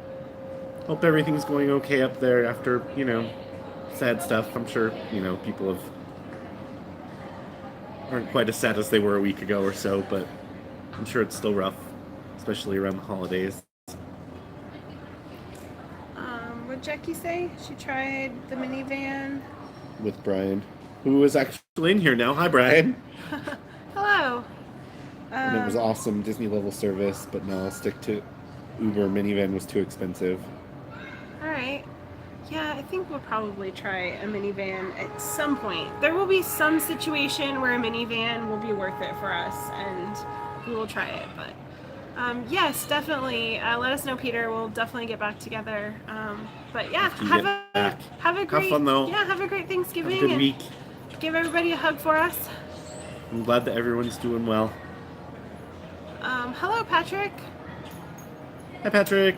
Hope everything's going okay up there after, sad stuff. I'm sure, people aren't quite as sad as they were a week ago or so, but I'm sure it's still rough, especially around the holidays. What'd Jackie say? She tried the minivan. With Brian, who is actually in here now. Hi, Brian. Hello. And it was awesome Disney level service, but no, I'll stick to Uber. Minivan was too expensive. All right. Yeah, I think we'll probably try a minivan at some point. There will be some situation where a minivan will be worth it for us, and we will try it. But yes, definitely. Let us know, Peter. We'll definitely get back together. But yeah, have a great Have fun though. Yeah, have a great Thanksgiving. Have a good week. Give everybody a hug for us. I'm glad that everyone's doing well. Hello, Patrick. Hi, Patrick.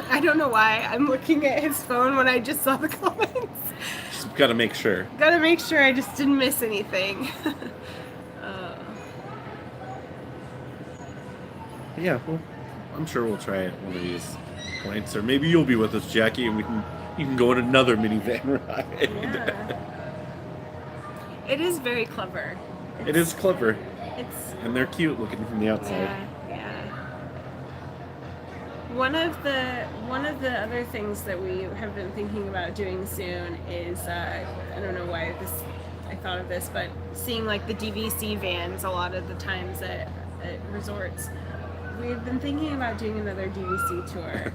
I don't know why I'm looking at his phone when I just saw the comments. Just gotta make sure. Gotta make sure I just didn't miss anything. Yeah, well, I'm sure we'll try it one of these points, or maybe you'll be with us, Jackie, and you can go on another minivan ride. Yeah. It is very clever. It is clever, It's and they're cute looking from the outside. yeah. One of the other things that we have been thinking about doing soon is I don't know why I thought of this, but seeing like the DVC vans a lot of the times at resorts. We've been thinking about doing another DVC tour.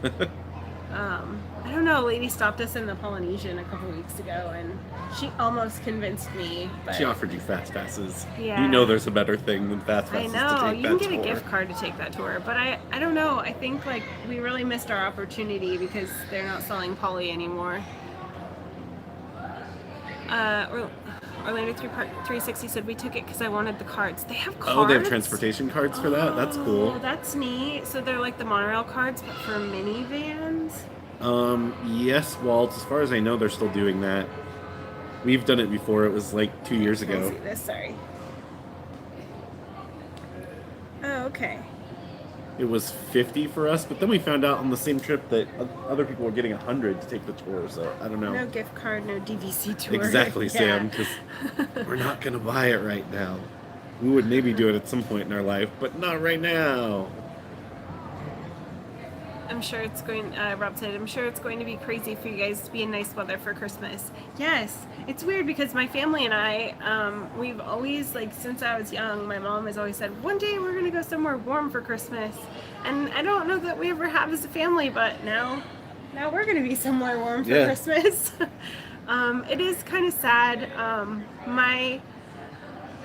I don't know, a lady stopped us in the Polynesian a couple weeks ago, and she almost convinced me. But She offered you fast passes. Yeah. You know there's a better thing than fast I passes know, to take you that can get tour. a gift card to take that tour, but I don't know. I think like we really missed our opportunity because they're not selling Poly anymore. Orlando 360 said we took it because I wanted the cards. They have cards. Oh, they have transportation cards for that? That's cool. Oh, that's neat. So they're like the monorail cards, but for minivans? Yes, Walt, as far as I know, they're still doing that. We've done it before. It was like 2 years Can I ago. see this? Sorry. Oh, okay. It was 50 for us, but then we found out on the same trip that other people were getting 100 to take the tour, so I don't know. No gift card, no DVC tour. Exactly, Yeah. Sam, because we're not going to buy it right now. We would maybe do it at some point in our life, but not right now. I'm sure it's going, Rob said, I'm sure it's going to be crazy for you guys to be in nice weather for Christmas. Yes, it's weird because my family and I, we've always, like, since I was young, my mom has always said, one day we're going to go somewhere warm for Christmas. And I don't know that we ever have as a family, but now we're going to be somewhere warm for Christmas. It is kind of sad.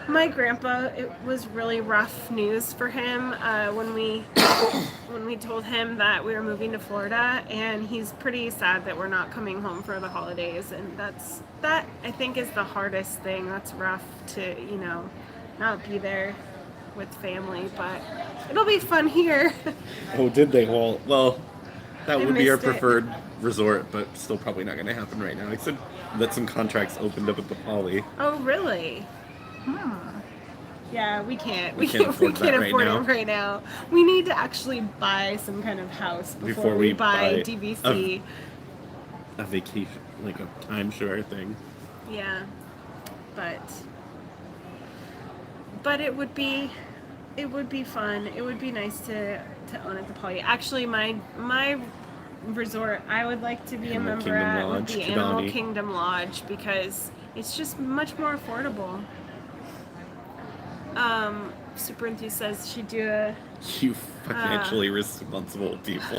My grandpa, it was really rough news for him when we told him that we were moving to Florida, and he's pretty sad that we're not coming home for the holidays, and that I think is the hardest thing. That's rough to, not be there with family, but it'll be fun here. Oh, did they? Well, that would be our missed it. preferred resort, but still probably not going to happen right now. I said that some contracts opened up at the Poly. Oh, really? Yeah, we can't. We can't afford that right now. it right now. We need to actually buy some kind of house before we buy DVC. A vacation, like a timeshare thing. Yeah, but it would be fun. It would be nice to own at the Poly. Actually, my resort I would like to be a Animal member Kingdom at would Lodge, be Kidani. Animal Kingdom Lodge because it's just much more affordable. Super Enthused says she'd do a... You financially responsible people.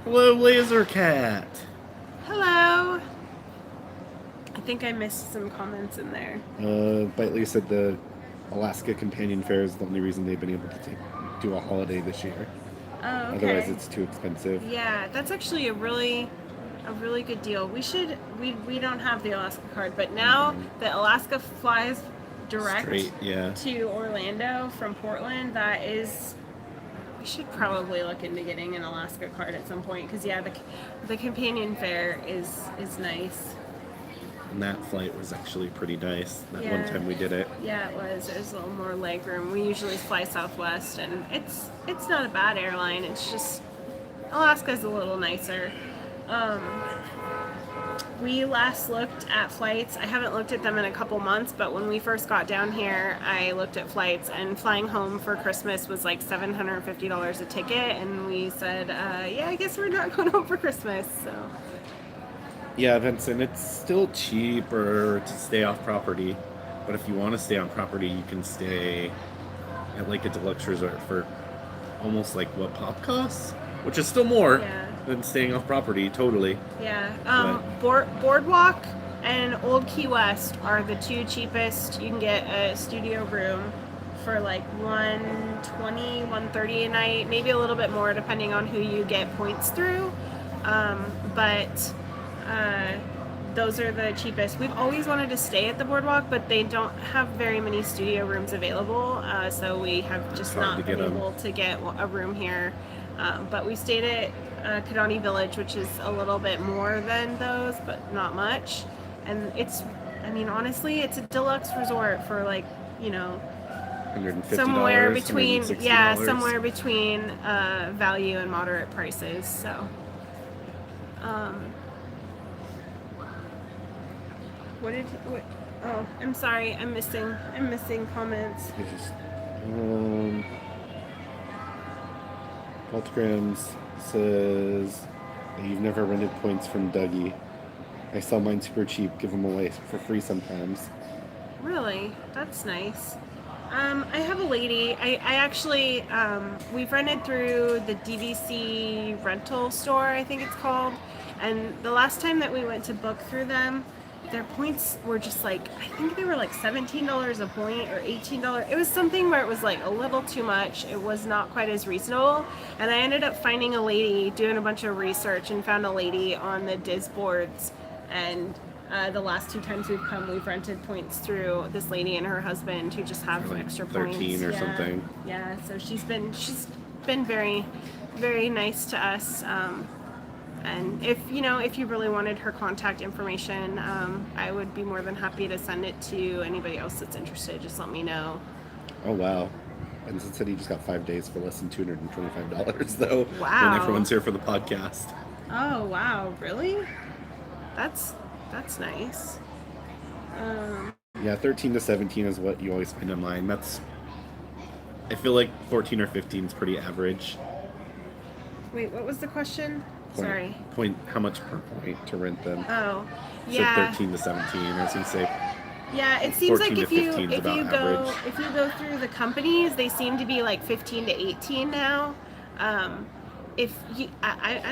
Hello, Laser Cat. Hello. I think I missed some comments in there. Bitely said the Alaska Companion Fair is the only reason they've been able to do a holiday this year. Oh, okay. Otherwise, it's too expensive. Yeah, that's actually a really good deal. We don't have the Alaska card, but now that Alaska flies direct Straight, yeah. to Orlando from Portland, we should probably look into getting an Alaska card at some point because the companion fare is nice. And that flight was actually pretty nice. That one Yeah. time we did it. Yeah, it was. There's a little more leg room. We usually fly Southwest, and it's not a bad airline. It's just Alaska's a little nicer. Um, we last looked at flights. I haven't looked at them in a couple months, but when we first got down here, I looked at flights, and flying home for Christmas was like $750 a ticket, and we said, yeah, I guess we're not going home for Christmas. So Yeah, Vincent, it's still cheaper to stay off property. But if you want to stay on property, you can stay at like a deluxe resort for almost like what pop costs, which is still more yeah. than staying off property, totally. Yeah, Boardwalk and Old Key West are the two cheapest. You can get a studio room for like $120, $130 a night, maybe a little bit more depending on who you get points through. But those are the cheapest. We've always wanted to stay at the Boardwalk, but they don't have very many studio rooms available, so we have just not been able to get a room here. But we stayed at Kidani Village, which is a little bit more than those, but not much. And it's, I mean, honestly, it's a deluxe resort for like, you know, $150, somewhere between, $160. yeah, somewhere between value and moderate prices. So, what? Oh, I'm sorry, I'm missing comments. Multigrams says that you've never rented points from Dougie. I sell mine super cheap, give them away for free sometimes. Really? That's nice. I have a lady. I actually, we've rented through the DVC rental store, I think it's called. And the last time that we went to book through them, their points were just like, I think they were like $17 a point or $18. It was something where it was like a little too much. It was not quite as reasonable. And I ended up finding a lady, doing a bunch of research, and found a lady on the Diz boards. And the last two times we've come, we've rented points through this lady and her husband who just have like extra 13 points. or something. Yeah, so she's been very, very nice to us. And if you really wanted her contact information, I would be more than happy to send it to anybody else that's interested. Just let me know. Oh, wow. Vincent said he just got 5 days for less than $225, though. Wow. When everyone's here for the podcast. Oh, wow. Really? That's nice. Yeah, 13 to 17 is what you always find online. I feel like 14 or 15 is pretty average. Wait, what was the question? Sorry. How much per point to rent them? Oh, So yeah. 13 to 17, I was going to say. Yeah, it seems like 14 to if you 15 is about if you go through the companies, they seem to be like 15 to 18 now. I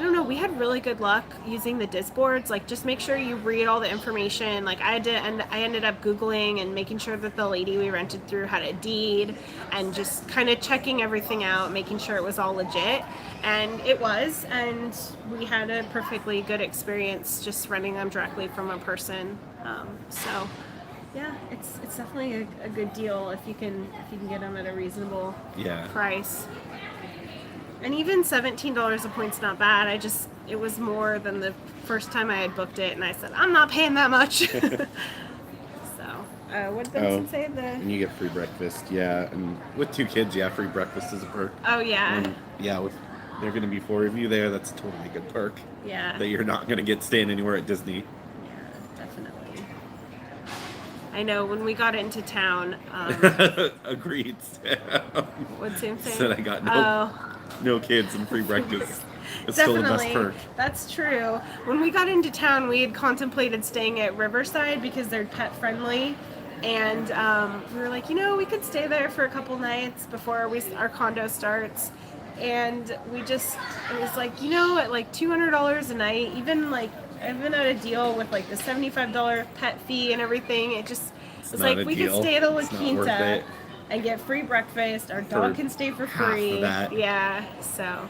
don't know, we had really good luck using the disc boards. Like, just make sure you read all the information. Like, I ended up Googling and making sure that the lady we rented through had a deed, and just kind of checking everything out, making sure it was all legit. And it was, and we had a perfectly good experience just renting them directly from a person. So yeah, it's definitely a good deal if you can get them at a reasonable price. And even $17 a point's not bad. It was more than the first time I had booked it, and I said, I'm not paying that much. So, what did Vincent say? And you get free breakfast, yeah. And with 2 kids, yeah, free breakfast is a perk. Oh, yeah. And yeah, with there are going to be 4 of you there, that's a totally good perk. Yeah. That you're not going to get staying anywhere at Disney. Yeah, definitely. I know, when we got into town... Agreed. What's Sam saying? Said I got no kids and free breakfast. It's still the best perk. That's true. When we got into town, we had contemplated staying at Riverside because they're pet friendly, and we were like, we could stay there for a couple nights before our condo starts. And it was like, at like $200 a night, even like I've been at a deal with like the $75 pet fee and everything. It was like we could stay at a La Quinta and get free breakfast. Our dog can stay for free. Yeah, so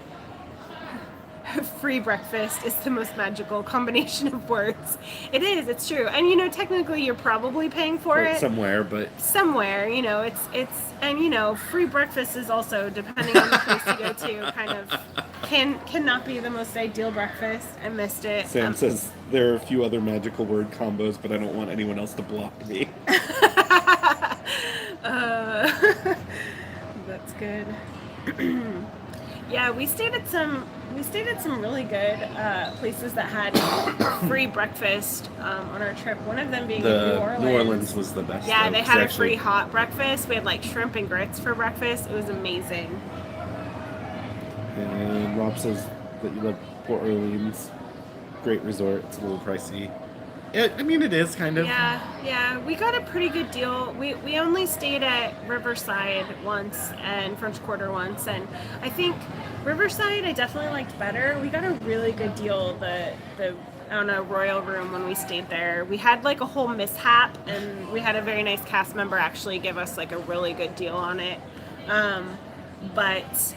free breakfast is the most magical combination of words. It is, it's true. And technically you're probably paying for it somewhere, but it's and free breakfast is also, depending on the place you go to, kind of cannot be the most ideal breakfast. I missed it. Sam says there are a few other magical word combos, but I don't want anyone else to block me. That's good. Yeah, we stayed at some really good places that had free breakfast on our trip. One of them being in New Orleans. New Orleans was the best. Yeah, though, they 'cause had a actually- free hot breakfast. We had like shrimp and grits for breakfast. It was amazing. And Rob says that you love Port Orleans. Great resort. It's a little pricey. I mean, it is kind of. Yeah, we got a pretty good deal. We only stayed at Riverside once and French Quarter once, and I think Riverside I definitely liked better. We got a really good deal. The I don't know, Royal Room when we stayed there. We had like a whole mishap, and we had a very nice cast member actually give us like a really good deal on it. But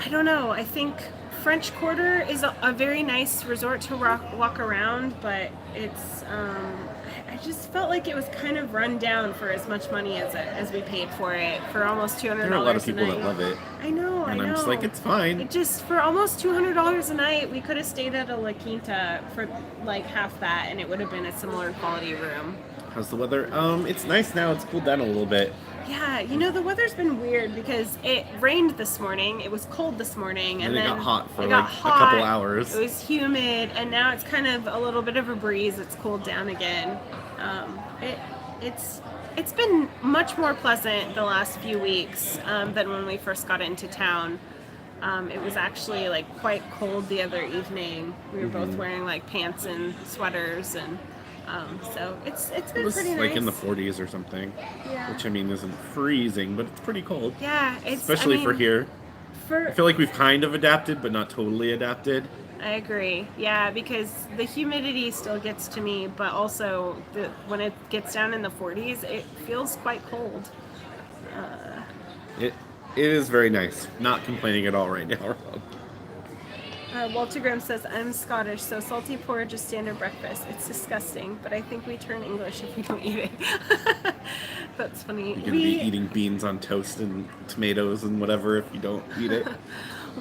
I don't know. I think French Quarter is a very nice resort to walk around, but it's I just felt like it was kind of run down for as much money as we paid for it, for almost $200 There are a lot of people night. that love it. I know. And I'm just like, it's fine. It just, for almost $200 a night, we could have stayed at a La Quinta for like half that, and it would have been a similar quality room. How's the weather? It's nice now. It's cooled down a little bit. Yeah, you know, the weather's been weird because it rained this morning, it was cold this morning, and it then got hot for it like got a hot, couple hours. It was humid, and now it's kind of a little bit of a breeze. It's cooled down again. It's been much more pleasant the last few weeks than when we first got into town. It was actually like quite cold the other evening. We were both wearing like pants and sweaters, and so it's been It was pretty like nice. in the 40s or something, Yeah. which I mean isn't freezing, but it's pretty cold. Yeah, Especially for here. I For feel like we've kind of adapted, but not totally adapted. I agree. Yeah, because the humidity still gets to me, but also when it gets down in the 40s, it feels quite cold. It is very nice. Not complaining at all right now. Walter Graham says, I'm Scottish, so salty porridge is standard breakfast. It's disgusting, but I think we turn English if we don't eat it. That's funny. You're gonna be eating beans on toast and tomatoes and whatever if you don't eat it.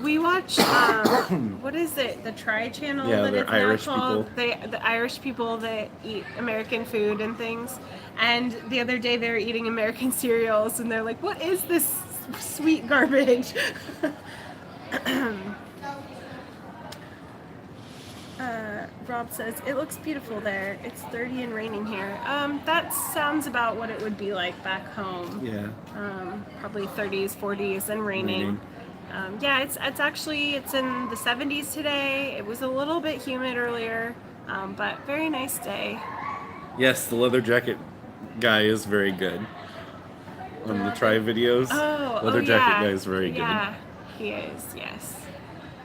We watch, what is it? The Try channel Yeah, that they're it's Irish now called. people. The Irish people that eat American food and things. And the other day they were eating American cereals, and they're like, "What is this sweet garbage?" Rob says, it looks beautiful there. It's 30 and raining here. That sounds about what it would be like back home. Yeah. Probably 30s, 40s, and raining. Yeah, it's in the 70s today. It was a little bit humid earlier, but very nice day. Yes, the leather jacket guy is very good. On the try videos, leather jacket guy is very good. Yeah, he is, yes.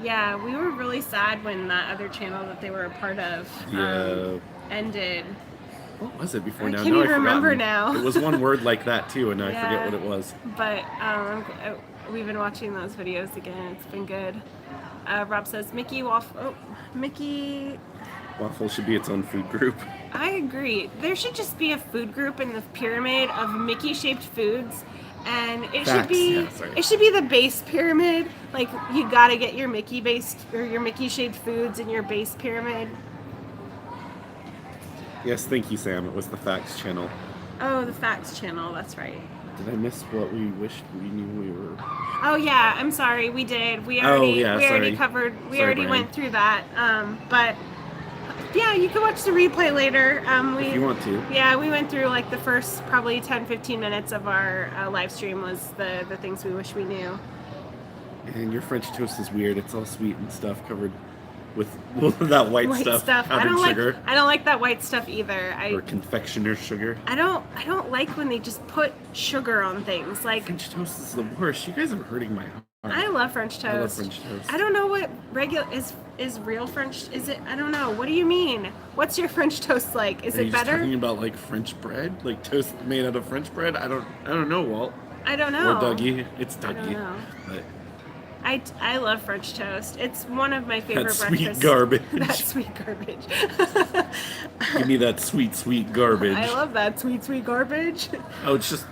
Yeah, we were really sad when that other channel that they were a part of ended. What was it before I now? can't No, even I've remember forgotten. now. It was one word like that too, and I Yeah. forget what it was. But we've been watching those videos again. It's been good. Rob says, Mickey Waffle should be its own food group. I agree. There should just be a food group in the pyramid of Mickey-shaped foods, and it should Facts. be Yeah, sorry. it should be the base pyramid. Like, you gotta get your Mickey-based or your Mickey-shaped foods in your base pyramid. Yes, thank you, Sam. It was the Facts channel. Oh, the Facts channel. That's right. Did I miss what we wished we knew we were? Oh yeah, I'm sorry. We did. We already sorry. covered. We Sorry, already Brian. went through that. But yeah, you can watch the replay later. If you want to. Yeah, we went through like the first probably 10-15 minutes of our live stream was the things we wish we knew. And your French toast is weird. It's all sweet and stuff covered with that white stuff. Powdered sugar. I don't like that white stuff either. Or confectioner's sugar. I don't like when they just put sugar on things. Like, French toast is the worst. You guys are hurting my heart. I love French toast. I love French toast. I don't know what regular is real French. Is it? I don't know. What do you mean? What's your French toast like? Is Are it you just better? talking about like French bread, like toast made out of French bread? I don't know, Walt. I don't know. Or Dougie. It's Dougie. don't know. But I love French toast. It's one of my favorite that sweet breakfasts. garbage. That sweet garbage. Give me that sweet garbage. I love that sweet garbage. Oh, it's just,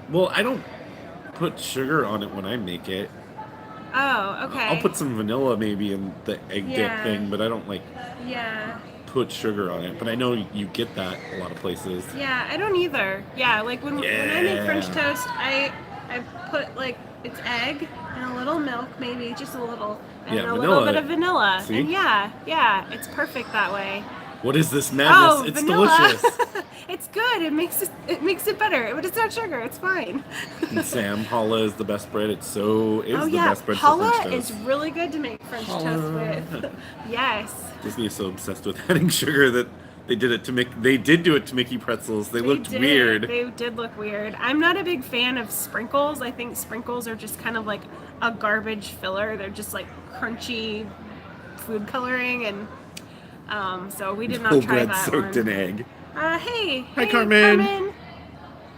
well, I don't put sugar on it when I make it. Oh, okay. I'll put some vanilla maybe in the egg dip Yeah. thing, but I don't like Yeah. put sugar on it. But I know you get that a lot of places. Yeah, I don't either. Yeah, like when I make French Yeah. toast, I put like it's egg and a little milk, maybe just a little, and Yeah, a little vanilla. bit of vanilla. See? And yeah, it's perfect that way. What is this madness? Oh, It's vanilla. delicious. It's good. It makes it better, but it's not sugar. It's fine. And Sam, challah is the best bread. It the best bread for challah French toast. is really good to make French toast Challah. with. Yes. Disney is so obsessed with adding sugar that they did do it to Mickey pretzels. They looked did. weird. They did look weird. I'm not a big fan of sprinkles. I think sprinkles are just kind of like a garbage filler. They're just like crunchy food coloring, and so we did not Whole try bread that soaked one. in egg. Hey, Carmen.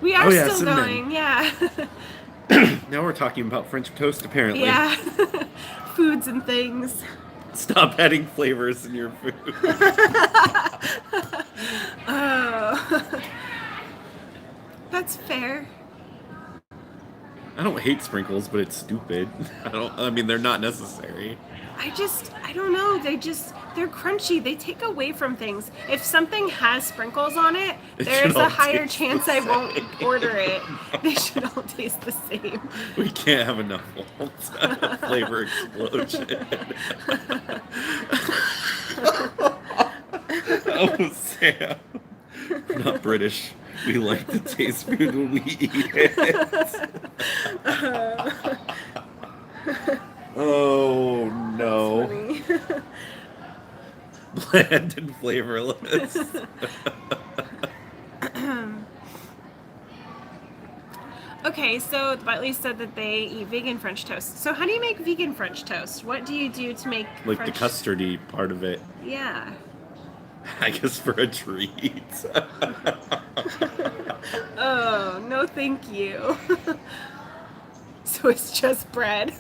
We are still cinnamon. going. Yeah. Now we're talking about French toast, apparently. Yeah. Foods and things. Stop adding flavors in your food. Oh. That's fair. I don't hate sprinkles, but it's stupid. I mean, they're not necessary. I don't know. They're crunchy. They take away from things. If something has sprinkles on it, there's a higher chance I won't order it. They should all taste the same. We can't have enough flavor explosion. Oh, Sam. We're not British. We like to taste food when we eat it. Oh, no. Bland and flavorless. Okay, so Butley said that they eat vegan French toast. So how do you make vegan French toast? What do you do to make Like French... the custardy part of it. Yeah. I guess for a treat. Oh, no thank you. So it's just bread.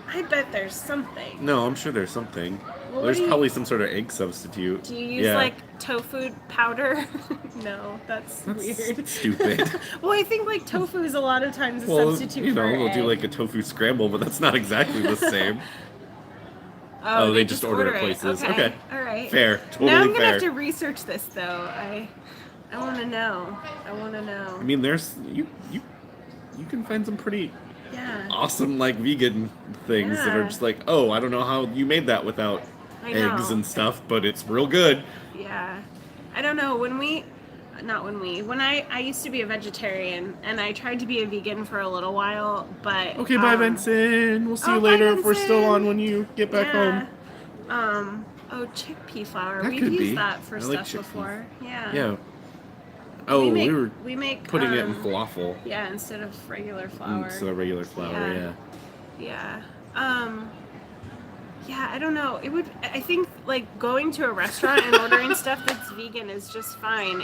I bet there's something. No, I'm sure there's something. Well, There's probably some sort of egg substitute. Do you use like tofu powder? No, that's weird. Stupid. Well, I think like tofu is a lot of times a substitute for we'll do egg. like a tofu scramble, but that's not exactly the same. Oh, they just order at places. Okay. All right. Fair. Totally now I'm gonna fair. have to research this though. I want to know. I mean, there's you can find some pretty Yeah. awesome like vegan things that are just like, oh, I don't know how you made that without eggs and stuff, but it's real good. Yeah. I don't know, when I used to be a vegetarian and I tried to be a vegan for a little while, but Okay, bye Benson. We'll see you later if we're still on when you get back home. Chickpea flour. That We've could used be. that for I like stuff chickpeas. before. Yeah. Yeah. Oh, we make putting it in falafel. Yeah, instead of regular flour. Instead of regular flour, yeah. Yeah. Yeah, I don't know. I think like going to a restaurant and ordering stuff that's vegan is just fine.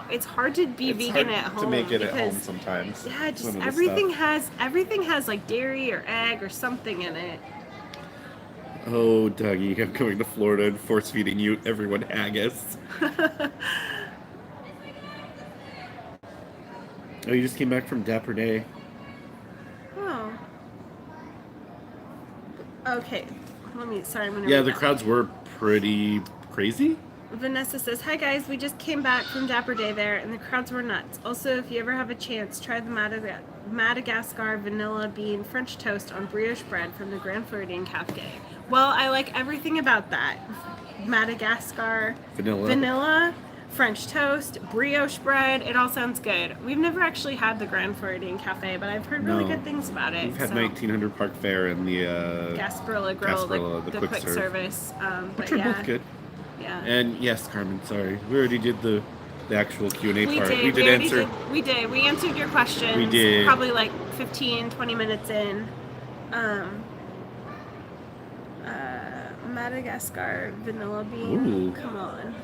It's hard to be vegan at home. To make it at home because, sometimes. Yeah, just everything has like dairy or egg or something in it. Oh, Dougie, I'm going to Florida and force feeding you everyone haggis. Oh, you just came back from Dapper Day. Oh. Okay. I'm gonna Yeah, the crowds were pretty crazy. Vanessa says, "Hi guys, we just came back from Dapper Day there, and the crowds were nuts. Also, if you ever have a chance, try the Madagascar vanilla bean French toast on brioche bread from the Grand Floridian Cafe." Well, I like everything about that. Madagascar vanilla French toast, brioche bread. It all sounds good. We've never actually had the Grand Floridian Cafe, but I've heard really good things about it. We've had 1900 Park Fair and the Gasparilla Grill, the quick service. Which are both good. Yeah. And yes, Carmen, sorry. We already did the actual Q&A part. We did. We answered your questions. We did. Probably like 15, 20 minutes in. Madagascar vanilla bean. Ooh. Come on.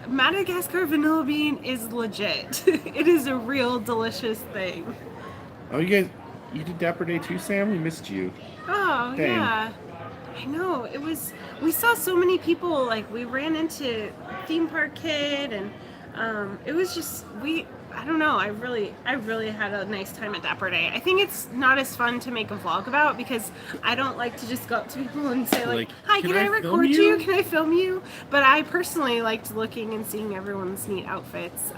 Madagascar vanilla bean is legit. It is a real delicious thing. Oh, you did Dapper Day too, Sam? We missed you. Oh, Dang. yeah. I know. We saw so many people. Like, we ran into Theme Park Kid and It was just I don't know. I really had a nice time at Dapper Day. I think it's not as fun to make a vlog about because I don't like to just go up to people and say like "Hi, can I record you? Can I film you?" But I personally liked looking and seeing everyone's neat outfits.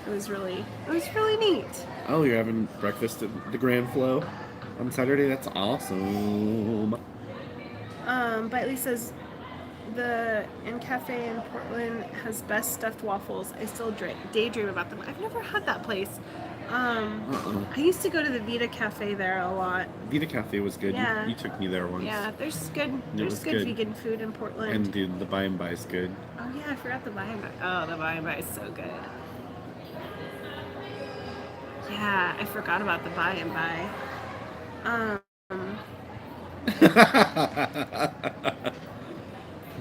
It was really neat. Oh, you're having breakfast at the Grand Flow on Saturday? That's awesome. But says the Inn Cafe in Portland has best stuffed waffles. I still daydream about them. I've never had that place. I used to go to the Vita Cafe there a lot. Vita Cafe was good. Yeah. You took me there once. Yeah, there's good vegan food in Portland. And dude, the By and By is good. Oh yeah, I forgot the By and By. Oh, the By and By is so good. Yeah, I forgot about the By and By.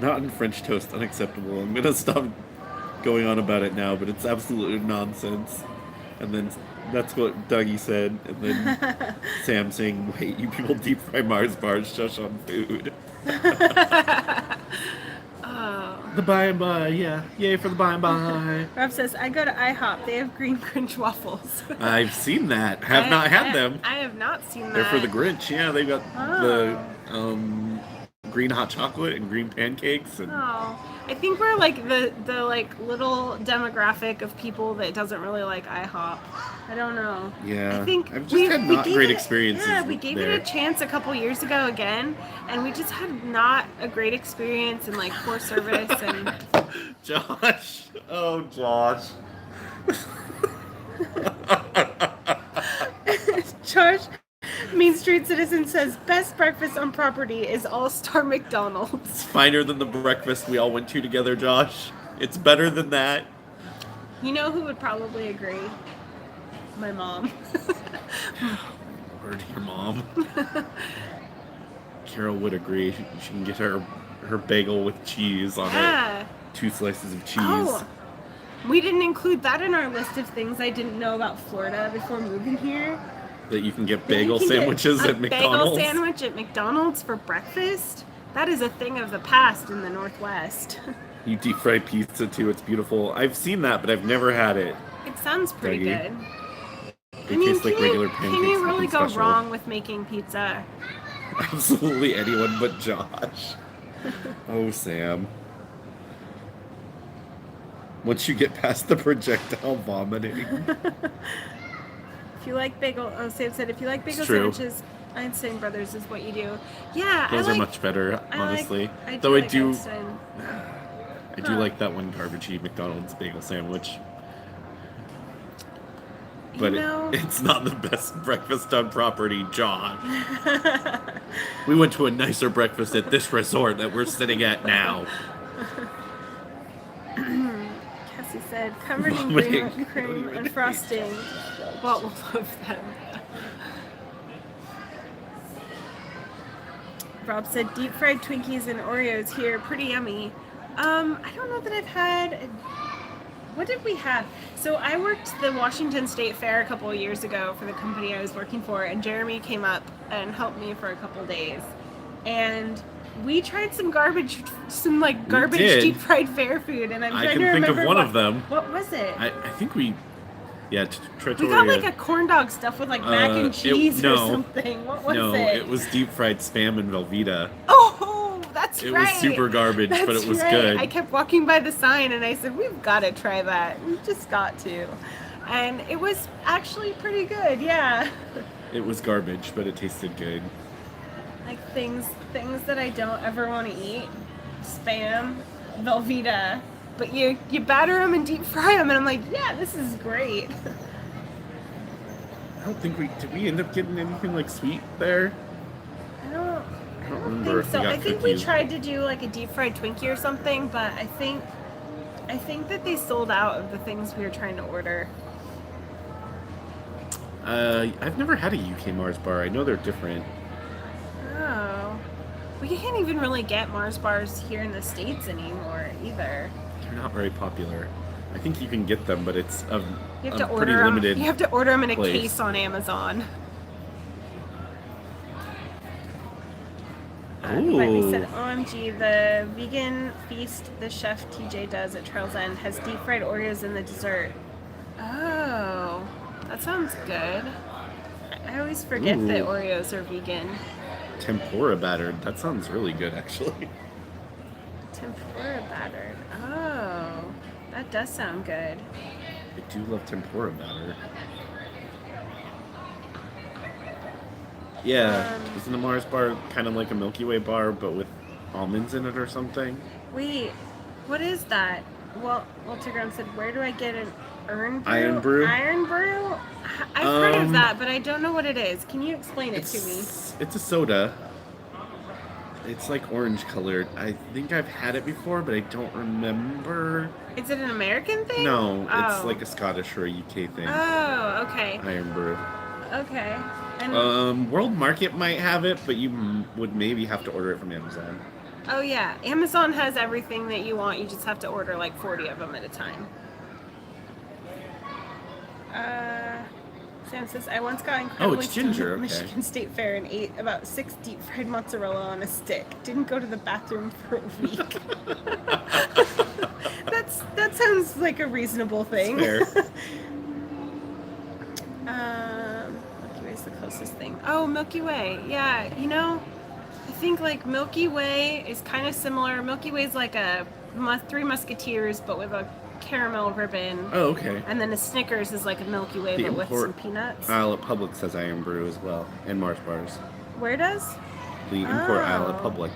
Not in French toast, unacceptable. I'm gonna stop going on about it now, but it's absolute nonsense. And then that's what Dougie said, and then Sam saying, "Wait, you people deep fry Mars bars, shush on food." Oh. The By and By, yeah, yay for the By and By. Rob says, "I go to IHOP. They have green Grinch waffles." I've seen that. Have not had them. I have not seen that. They're for the Grinch. Yeah, they got the green hot chocolate and green pancakes. And I think we're like the like little demographic of people that doesn't really like IHOP. I don't know. Yeah, I think I've just had not great experiences. Yeah, we gave it a chance a couple years ago again, and we just had not a great experience and like poor service and. Josh, oh Josh. Josh, Main Street Citizen says best breakfast on property is All-Star McDonald's. It's finer than the breakfast we all went to together, Josh. It's better than that. You know who would probably agree? My mom. Word to your mom. Carol would agree. She can get her bagel with cheese on it. 2 slices of cheese. Oh, we didn't include that in our list of things I didn't know about Florida before moving here. That you can get bagel sandwiches at McDonald's. Bagel sandwich at McDonald's for breakfast? That is a thing of the past in the Northwest. You deep fry pizza too. It's beautiful. I've seen that, but I've never had it. It sounds pretty good. They taste like regular pancakes. Can you really go special. wrong with making pizza? Absolutely anyone but Josh. Oh, Sam. Once you get past the projectile vomiting. If you like bagel, Sam said, if you like bagel sandwiches, Einstein Brothers is what you do. Yeah, those are much better, honestly. I do like that one garbagey McDonald's bagel sandwich. But it's not the best breakfast on property, John. We went to a nicer breakfast at this resort that we're sitting at now. Cassie said, covered in green cream and frosting. What will love them? Rob said, deep fried Twinkies and Oreos here, pretty yummy. I don't know that I've had. What did we have? So I worked the Washington State Fair a couple of years ago for the company I was working for, and Jeremy came up and helped me for a couple days. And we tried some garbage deep fried fair food, and I'm trying to remember. I can think of one of them. What was it? I think we Trattoria. We got like a corn dog stuffed with like mac and cheese or something. What was it? No, it was deep fried Spam and Velveeta. Oh, that's right. It was super garbage, but it was good. I kept walking by the sign and I said, we've got to try that. We've just got to. And it was actually pretty good, yeah. It was garbage, but it tasted good. Like things that I don't ever want to eat. Spam, Velveeta. But you batter them and deep fry them, and I'm like, yeah, this is great. I don't think did we end up getting anything like sweet there? I don't remember think so. I think we tried to do like a deep fried Twinkie or something, but I think that they sold out of the things we were trying to order. I've never had a UK Mars bar. I know they're different. Oh. We can't even really get Mars bars here in the States anymore either. They're not very popular. I think you can get them, but it's pretty limited. You have to order them in a case on Amazon. Quietly said, Ooh. OMG, the vegan feast the chef TJ does at Trail's End has deep fried Oreos in the dessert. Oh, that sounds good. I always forget that Ooh. Oreos are vegan. Tempura battered. That sounds really good, actually. Tempura battered. Oh, that does sound good. I do love tempura batter. Yeah, isn't a Mars bar kind of like a Milky Way bar, but with almonds in it or something? Wait, what is that? Well, Walter Graham said, where do I get an iron brew? Iron brew? Iron brew? I've heard of that, but I don't know what it is. Can you explain it to me? It's a soda. It's like orange colored. I think I've had it before, but I don't remember. Is it an American thing? No, it's Oh. like a Scottish or a UK thing. Oh, okay. Iron brew. Okay. And World Market might have it, but you would maybe have to order it from Amazon. oh yeah, Amazon has everything that you want. You just have to order like 40 of them at a time. Sam says, I once got incredibly it's ginger, stoned at okay. Michigan State Fair and ate about 6 deep fried mozzarella on a stick. Didn't go to the bathroom for a week. That sounds like a reasonable thing. Fair. Milky Way's the closest thing. Oh, Milky Way. Yeah, I think like Milky Way is kind of similar. Milky Way's like a Three Musketeers, but with a caramel ribbon. Oh, okay. And then a Snickers is like a Milky Way, but with some peanuts. Aisle at Publix has Iron Brew as well, and Mars bars. Where does? The import aisle Oh. at Publix.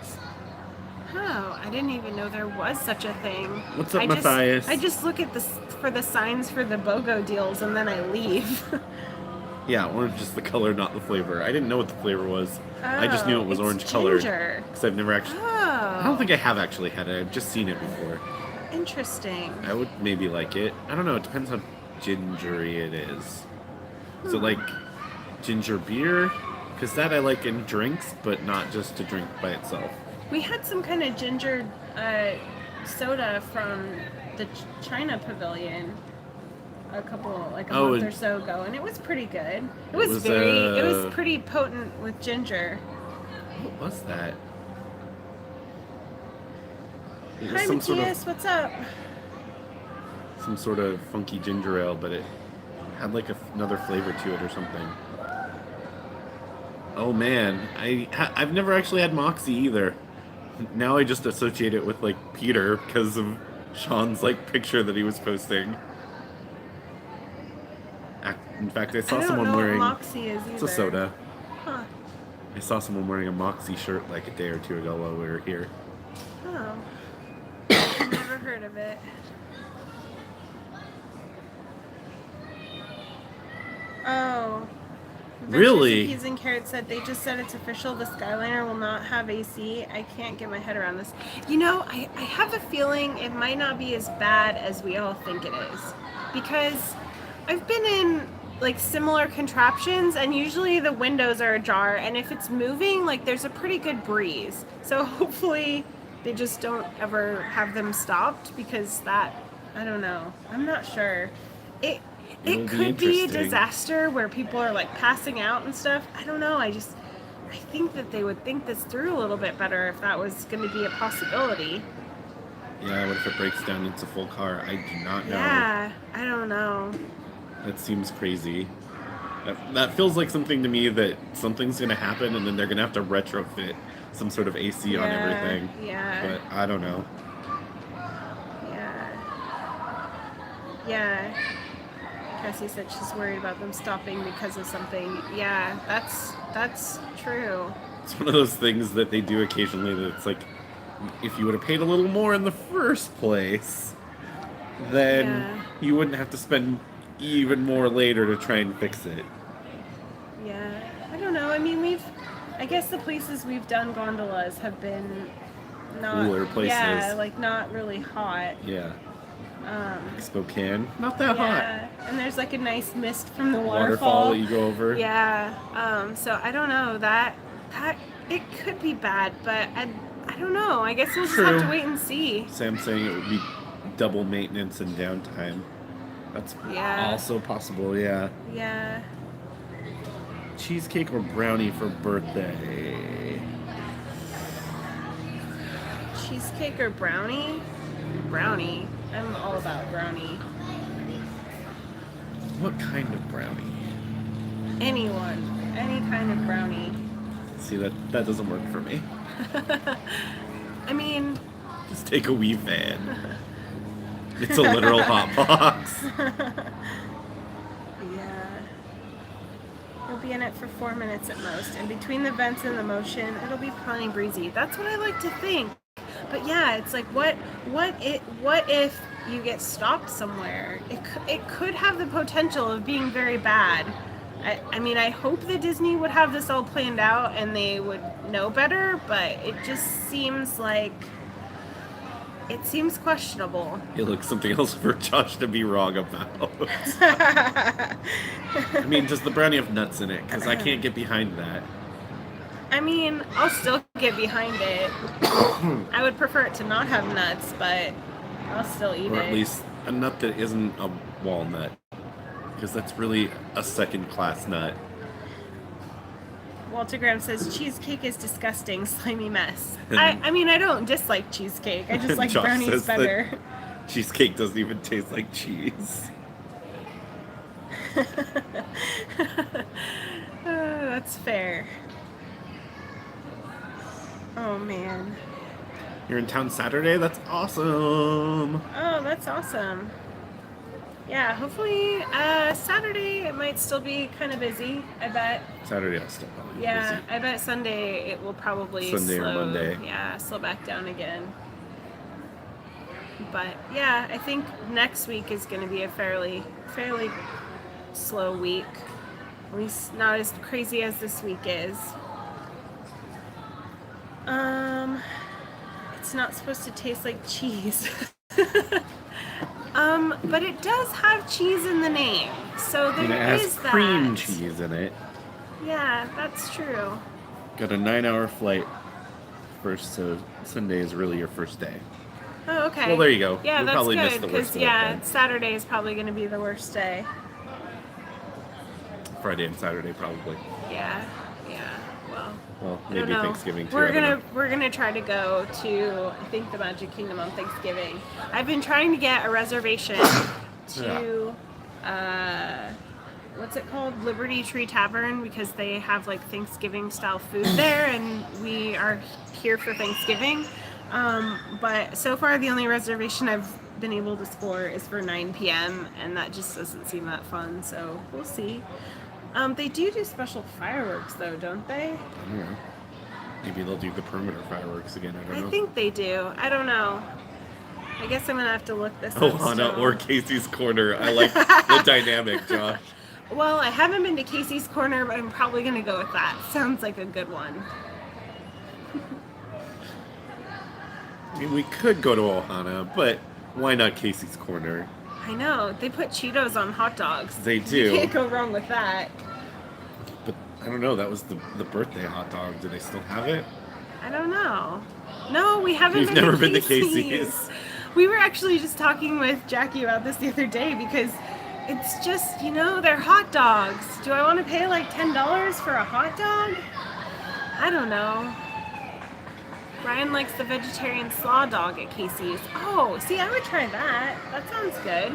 Oh, I didn't even know there was such a thing. What's up, Matthias? I just look at for the signs for the BOGO deals and then I leave. Yeah, orange is the color, not the flavor. I didn't know what the flavor was. I just knew it was it's orange colored. ginger. Because I've never actually... Oh. I don't think I have actually had it. I've just seen it before. Interesting. I would maybe like it. I don't know. It depends how gingery it is. Is it like ginger beer? Because that I like in drinks, but not just to drink by itself. We had some kind of ginger soda from the China Pavilion a month or so ago, and it was pretty good. It was pretty potent with ginger. What was that? It was Hi, Matthias, what's up? some sort of funky ginger ale, but it had like another flavor to it or something. Oh man, I've never actually had Moxie either. Now I just associate it with like Peter because of Sean's like picture that he was posting. In fact, I saw someone wearing. What Moxie is either. It's a soda. Huh. I saw someone wearing a Moxie shirt like a day or two ago while we were here. Oh. I've never heard of it. Oh. Really? Peas and Carrots said they just said it's official. The Skyliner will not have AC. I can't get my head around this. I have a feeling it might not be as bad as we all think it is. Because I've been in like similar contraptions and usually the windows are ajar and if it's moving, like there's a pretty good breeze. So hopefully they just don't ever have them stopped because I don't know. I'm not sure. It could be a disaster where people are like passing out and stuff. I don't know. I think that they would think this through a little bit better if that was going to be a possibility. Yeah, what if it breaks down into full car? I do not know. Yeah, I don't know. That seems crazy. That feels like something to me that something's going to happen and then they're going to have to retrofit some sort of AC on everything. Yeah. But I don't know. Yeah. Cassie said she's worried about them stopping because of something. Yeah, that's true. It's one of those things that they do occasionally that it's like, if you would have paid a little more in the first place, then you wouldn't have to spend even more later to try and fix it. Yeah, I don't know. I mean, I guess the places we've done gondolas have been not cooler places. Yeah, like not really hot. Yeah. Spokane, not that hot. And there's like a nice mist from the waterfall that you go over. Yeah. So I don't know that it could be bad, but I don't know. I guess we'll just have to wait and see. Sam saying it would be double maintenance and downtime. That's also possible. Yeah. Yeah. Cheesecake or brownie for birthday? Cheesecake or brownie? Brownie. I'm all about brownie. What kind of brownie? Anyone. Any kind of brownie. See, that doesn't work for me. I mean... Just take a wee fan. It's a literal hot box. Yeah. You'll be in it for 4 minutes at most. And between the vents and the motion, it'll be plenty breezy. That's what I like to think. But yeah, it's like, what if you get stopped somewhere? It could have the potential of being very bad. I mean, I hope that Disney would have this all planned out and they would know better, but it just seems like, it seems questionable. It looks something else for Josh to be wrong about. I mean, does the brownie have nuts in it? Because I can't get behind that. I mean, I'll still get behind it. I would prefer it to not have nuts, but I'll still eat it. Or at least a nut that isn't a walnut. Because that's really a second-class nut. Walter Graham says, cheesecake is disgusting, slimy mess. I mean, I don't dislike cheesecake. I just like Josh brownies says better. that cheesecake doesn't even taste like cheese. That's fair. Oh, man. You're in town Saturday? That's awesome! Oh, that's awesome. Yeah, hopefully Saturday it might still be kind of busy, I bet. Saturday I'll still probably be Yeah, busy. I bet Sunday it will probably Sunday or Monday. Yeah, slow back down again. But yeah, I think next week is going to be a fairly slow week. At least not as crazy as this week is. It's not supposed to taste like cheese. But it does have cheese in the name, so there and it is has that. cream cheese in it. Yeah, that's true. Got a 9-hour flight. First, so Sunday is really your first day. Oh, okay. Well, there you go. Yeah, You'll that's probably miss good the because worst of it then. Saturday is probably going to be the worst day. Friday and Saturday probably. Yeah. Well, I don't maybe know. Thanksgiving too. We're gonna try to go to, I think, the Magic Kingdom on Thanksgiving. I've been trying to get a reservation to what's it called, Liberty Tree Tavern, because they have like Thanksgiving style food there, and we are here for Thanksgiving. But so far the only reservation I've been able to score is for 9 p.m. and that just doesn't seem that fun. So we'll see. They do special fireworks though, don't they? I don't know. Maybe they'll do the perimeter fireworks again. I don't know. I think they do. I don't know. I guess I'm gonna have to look this up. Ohana or Casey's Corner. I like the dynamic, Josh. Well, I haven't been to Casey's Corner, but I'm probably gonna go with that. Sounds like a good one. I mean, we could go to Ohana, but why not Casey's Corner? I know. They put Cheetos on hot dogs. They do. You can't go wrong with that. But I don't know. That was the birthday hot dog. Do they still have it? I don't know. No, we haven't You've been never to been to Casey's. Casey's. We were actually just talking with Jackie about this the other day because it's just, they're hot dogs. Do I want to pay like $10 for a hot dog? I don't know. Ryan likes the vegetarian slaw dog at Casey's. Oh, see, I would try that. That sounds good.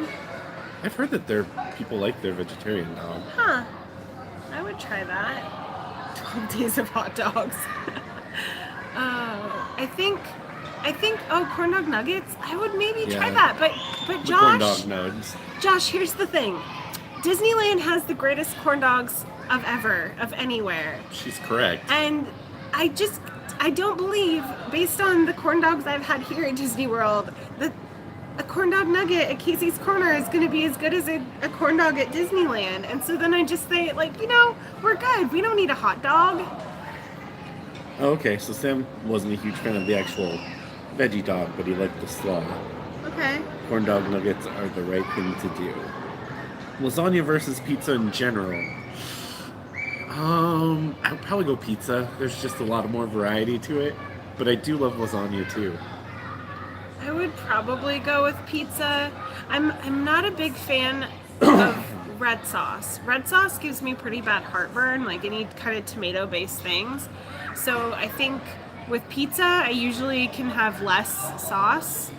I've heard that people like their vegetarian dog. Huh. I would try that. 12 days of hot dogs. Corn dog nuggets. I would maybe try that. But The corn Josh, dog nugs. Josh, here's the thing. Disneyland has the greatest corn dogs of anywhere. She's correct. And I don't believe, based on the corn dogs I've had here at Disney World, that a corn dog nugget at Casey's Corner is going to be as good as a corn dog at Disneyland. And so then I just say, we're good. We don't need a hot dog. Oh, okay, so Sam wasn't a huge fan of the actual veggie dog, but he liked the slaw. Okay. Corn dog nuggets are the right thing to do. Lasagna versus pizza in general. I would probably go pizza. There's just a lot more variety to it, but I do love lasagna too. I would probably go with pizza. I'm not a big fan of red sauce. Red sauce gives me pretty bad heartburn, like any kind of tomato-based things. So I think with pizza, I usually can have less sauce.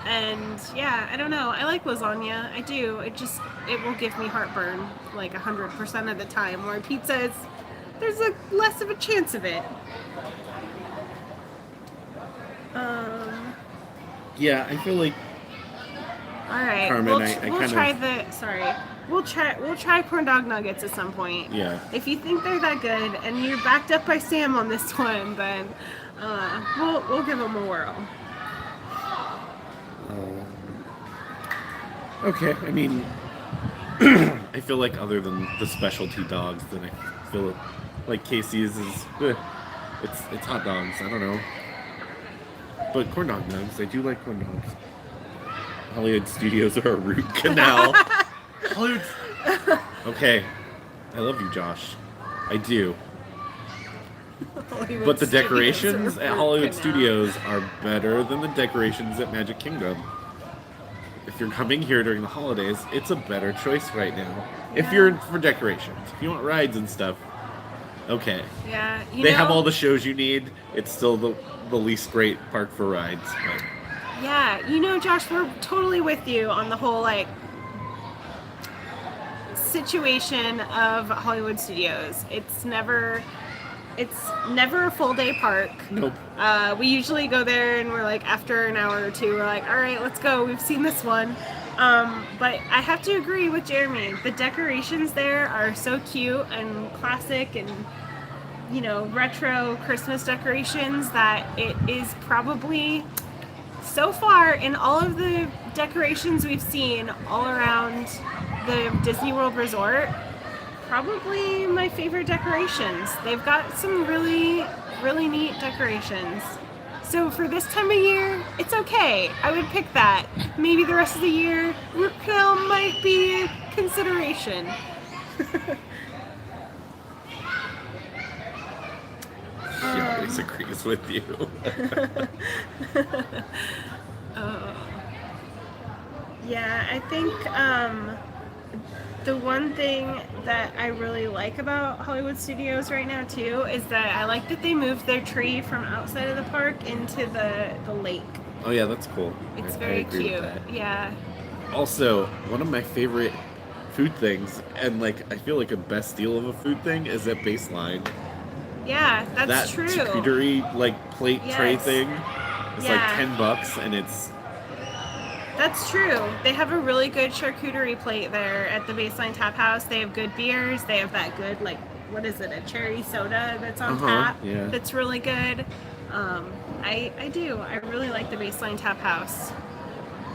And yeah, I don't know. I like lasagna. I do. It will give me heartburn like 100% of the time. Where pizza is, there's less of a chance of it. Yeah, I feel like. All right, Carmen, we'll try corn dog nuggets at some point. Yeah. If you think they're that good and you're backed up by Sam on this one, then we'll give them a whirl. Okay, I mean, I feel like other than the specialty dogs, then I feel like Casey's is it's hot dogs. I don't know, but corn dog nugs, I do like corn dogs. Hollywood Studios are a root canal. Hollywood. Okay, I love you, Josh. I do. But the decorations at Hollywood Studios are better than the decorations at Magic Kingdom. If you're coming here during the holidays, it's a better choice right now. Yeah. If you're for decorations, if you want rides and stuff, okay. Yeah, they have all the shows you need. It's still the least great park for rides. But. Yeah, Josh, we're totally with you on the whole situation of Hollywood Studios. It's never a full day park. Nope. We usually go there and we're like, after an hour or two, we're like, all right, let's go. We've seen this one. But I have to agree with Jeremy. The decorations there are so cute and classic and, retro Christmas decorations that it is probably, so far in all of the decorations we've seen all around the Disney World Resort, probably my favorite decorations. They've got some really, really neat decorations. So for this time of year, it's okay. I would pick that. Maybe the rest of the year, root canal might be a consideration. She always agrees with you. Yeah, I think the one thing that I really like about Hollywood Studios right now too is that I like that they moved their tree from outside of the park into the lake. Oh yeah, that's cool. It's very cute. Yeah. Also, one of my favorite food things, and I feel like a best deal of a food thing, is at Baseline. Yeah, that's true. That charcuterie plate tray thing is $10, and it's. That's true. They have a really good charcuterie plate there at the Baseline Tap House. They have good beers. They have that good, what is it, a cherry soda that's on tap. Yeah. That's really good. I do. I really like the Baseline Tap House.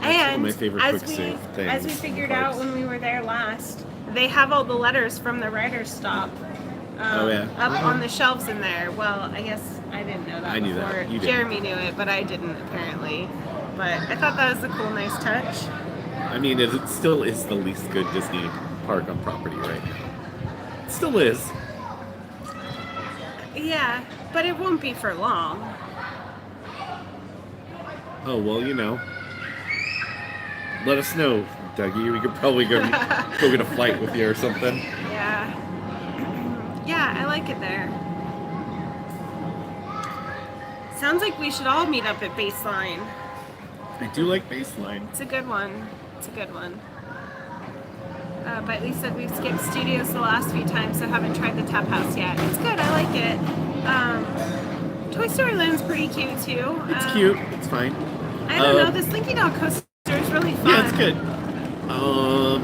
That's one of my favorite things. As we figured out when we were there last, they have all the letters from the writer's stop up on the shelves in there. Well, I guess I didn't know that knew before. that. You Jeremy knew it, but I didn't apparently. But I thought that was a cool, nice touch. I mean, it still is the least good Disney park on property right now. It still is. Yeah, but it won't be for long. Oh, well, let us know, Dougie. We could probably go get a flight with you or something. Yeah. Yeah, I like it there. Sounds like we should all meet up at Baseline. I do like Baseline. It's a good one. But Lisa, we've skipped Studios the last few times, so haven't tried the Tap House yet. It's good. I like it. Toy Story Land's pretty cute too. It's cute. It's fine. I don't know. This Slinky Dog coaster is really fun. Yeah, it's good.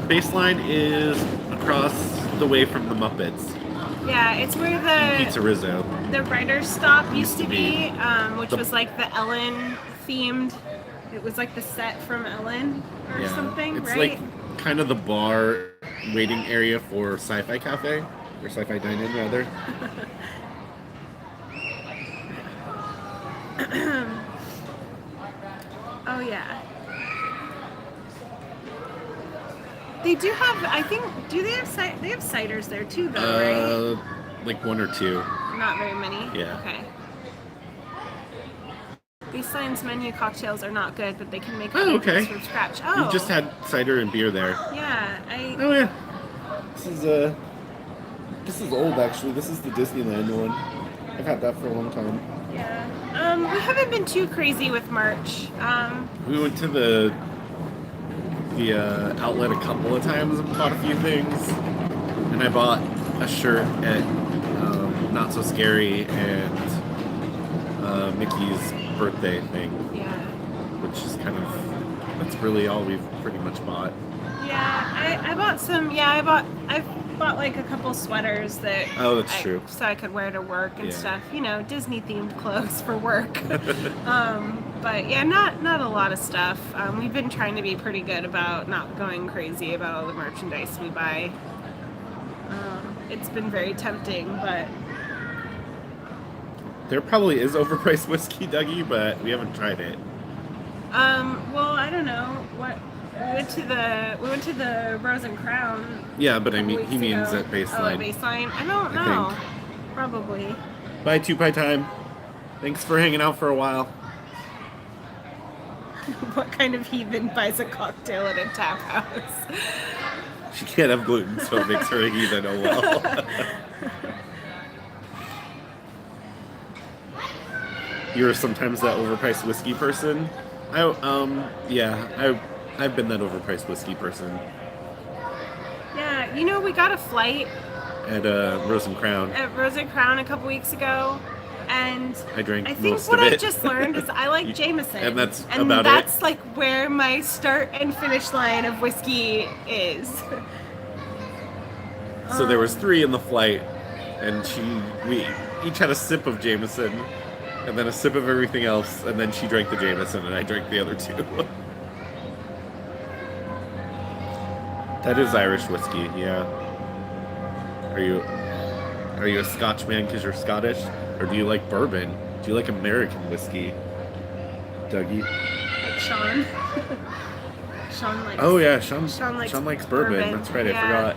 Baseline is across the way from the Muppets. Yeah, it's where the Pizza Rizzo. The writer's stop used to be, which was the Ellen themed. It was the set from Ellen or something, it's right? It's kind of the bar waiting area for Sci-Fi Cafe, or Sci-Fi Dine-In rather. Oh yeah. They do have, I think, they have ciders there too though, right? One or two. Not very many? Yeah. Okay. Baseline's menu cocktails are not good, but they can make from scratch. Oh. We just had cider and beer there. Yeah, Oh yeah. This is old actually. This is the Disneyland one. I've had that for a long time. Yeah. We haven't been too crazy with merch. We went to the outlet a couple of times and bought a few things. And I bought a shirt at Not So Scary and Mickey's birthday thing, Yeah. which is that's really all we've pretty much bought. Yeah, I bought some. Yeah, I've bought like a couple sweaters that. Oh, that's true. So I could wear to work and Yeah. stuff. You know, Disney themed clothes for work. But yeah, not a lot of stuff. We've been trying to be pretty good about not going crazy about all the merchandise we buy. It's been very tempting, but There probably is overpriced whiskey, Dougie, but we haven't tried it. well, I don't know what. We went to the Rose and Crown. Yeah, but I couple mean, weeks he means ago. at Oh, at baseline. baseline. I don't I know. think. Probably. Bye, Two Pie Time. Thanks for hanging out for a while. What kind of heathen buys a cocktail at a tap house? She can't have gluten, so it makes her a heathen. Oh well. You're sometimes that overpriced whiskey person. I've been that overpriced whiskey person Yeah, you know, we got a flight at Rose and Crown. at Rose and Crown a couple weeks ago, and I drank I think most what of I it. just learned is I like Jameson, And that's about it. that's like where my start and finish line of whiskey is. So there was 3 in the flight, and we each had a sip of Jameson, and then a sip of everything else, and then she drank the Jameson, and I drank the other 2. That is Irish whiskey, yeah. Are you a Scotch man because you're Scottish, or do you like bourbon? Do you like American whiskey, Dougie? Like Sean. Sean likes. Oh yeah, Sean likes bourbon. That's right, yeah. I forgot.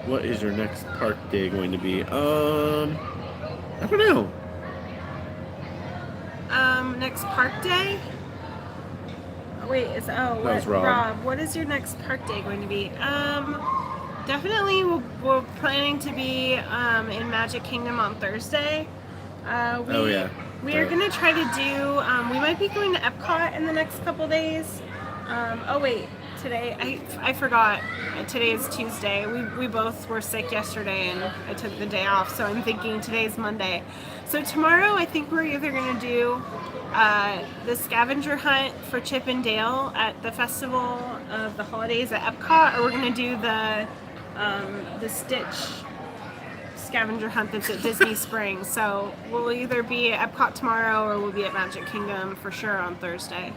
What is your next park day going to be? I don't know. Next park day? Oh, wait, That was Rob. What is your next park day going to be? Definitely we're planning to be in Magic Kingdom on Thursday. We are gonna try to do. We might be going to Epcot in the next couple days. Oh wait, today I forgot. Today is Tuesday. We both were sick yesterday, and I took the day off. So I'm thinking today's Monday. So tomorrow I think we're either gonna do the scavenger hunt for Chip and Dale at the Festival of the Holidays at Epcot, or we're gonna do the Stitch scavenger hunt that's at Disney Springs. So we'll either be at Epcot tomorrow or we'll be at Magic Kingdom for sure on Thursday.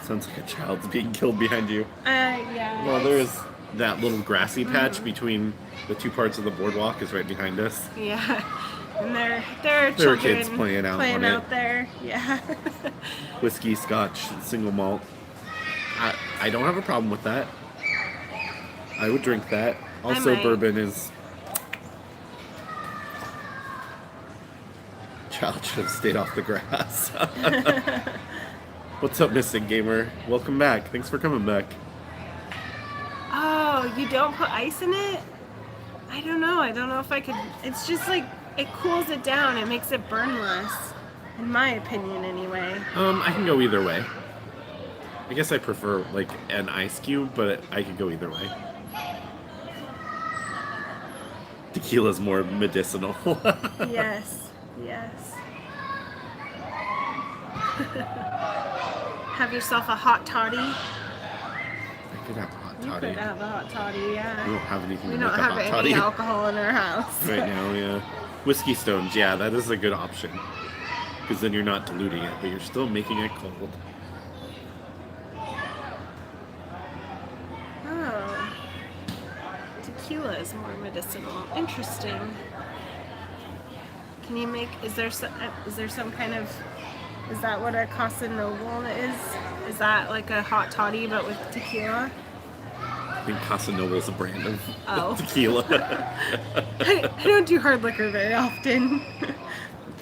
Sounds like a child's being killed behind you. Yeah. Well, there is that little grassy patch between the 2 parts of the boardwalk is right behind us. Yeah. And there are There are children kids playing out on out it. there. Yeah. Whiskey, Scotch, single malt. I don't have a problem with that. I would drink that. Also, might. bourbon is... Child should have stayed off the grass. What's up, Mystic Gamer? Welcome back. Thanks for coming back. Oh, you don't put ice in it? I don't know. I don't know if I could. It's just like it cools it down. It makes it burn less, in my opinion, anyway. I can go either way. I guess I prefer like an ice cube, but I could go either way. Tequila's more medicinal. Yes. Have yourself a hot toddy. I could have a hot You toddy. could have a hot toddy, yeah. We don't have anything We to don't make a have hot any toddy alcohol in our house. right now. Yeah, whiskey stones. Yeah, that is a good option because then you're not diluting it, but you're still making it cold. Oh. Tequila is more medicinal. Interesting. Can you make? Is there some kind of? Is that what a Casa Noble is? Is that like a hot toddy but with tequila? I think Casa Noble's a brand of Oh. tequila. I don't do hard liquor very often.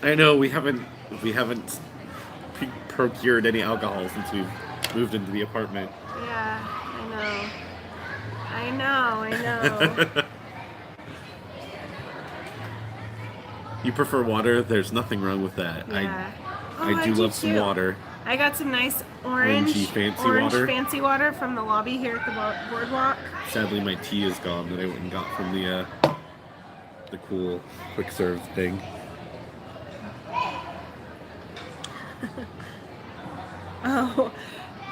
I know we haven't procured any alcohol since we've moved into the apartment. Yeah, I know. You prefer water? There's nothing wrong with that. Yeah. I do love some water. I got some nice Orangey fancy water from the lobby here at the boardwalk. Sadly, my tea is gone that I went and got from the cool quick serve thing. Oh,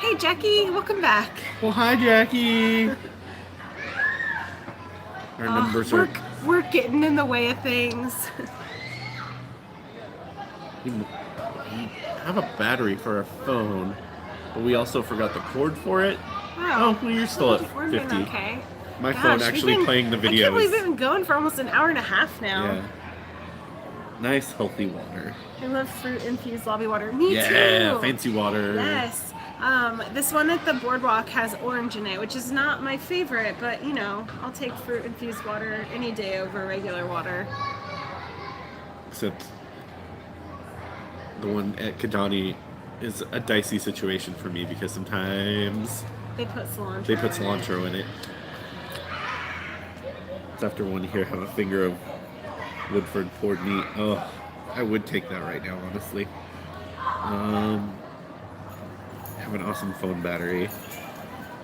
hey Jackie, welcome back. Well, hi Jackie. Our numbers are. We're getting in the way of things. We have a battery for our phone, but we also forgot the cord for it. Wow. Oh, well, you're still at We're 50. doing okay. My phone actually playing the videos. I can't believe we've been going for almost an hour and a half now. Yeah. Nice, healthy water. I love fruit-infused lobby water. Me too. Yeah, fancy water. Yes. This one at the boardwalk has orange in it, which is not my favorite, but you know, I'll take fruit-infused water any day over regular water. Except the one at Kidani is a dicey situation for me because sometimes they put cilantro in it. It's after one here have a finger of Woodford poured neat. Oh, I would take that right now, honestly. Have an awesome phone battery.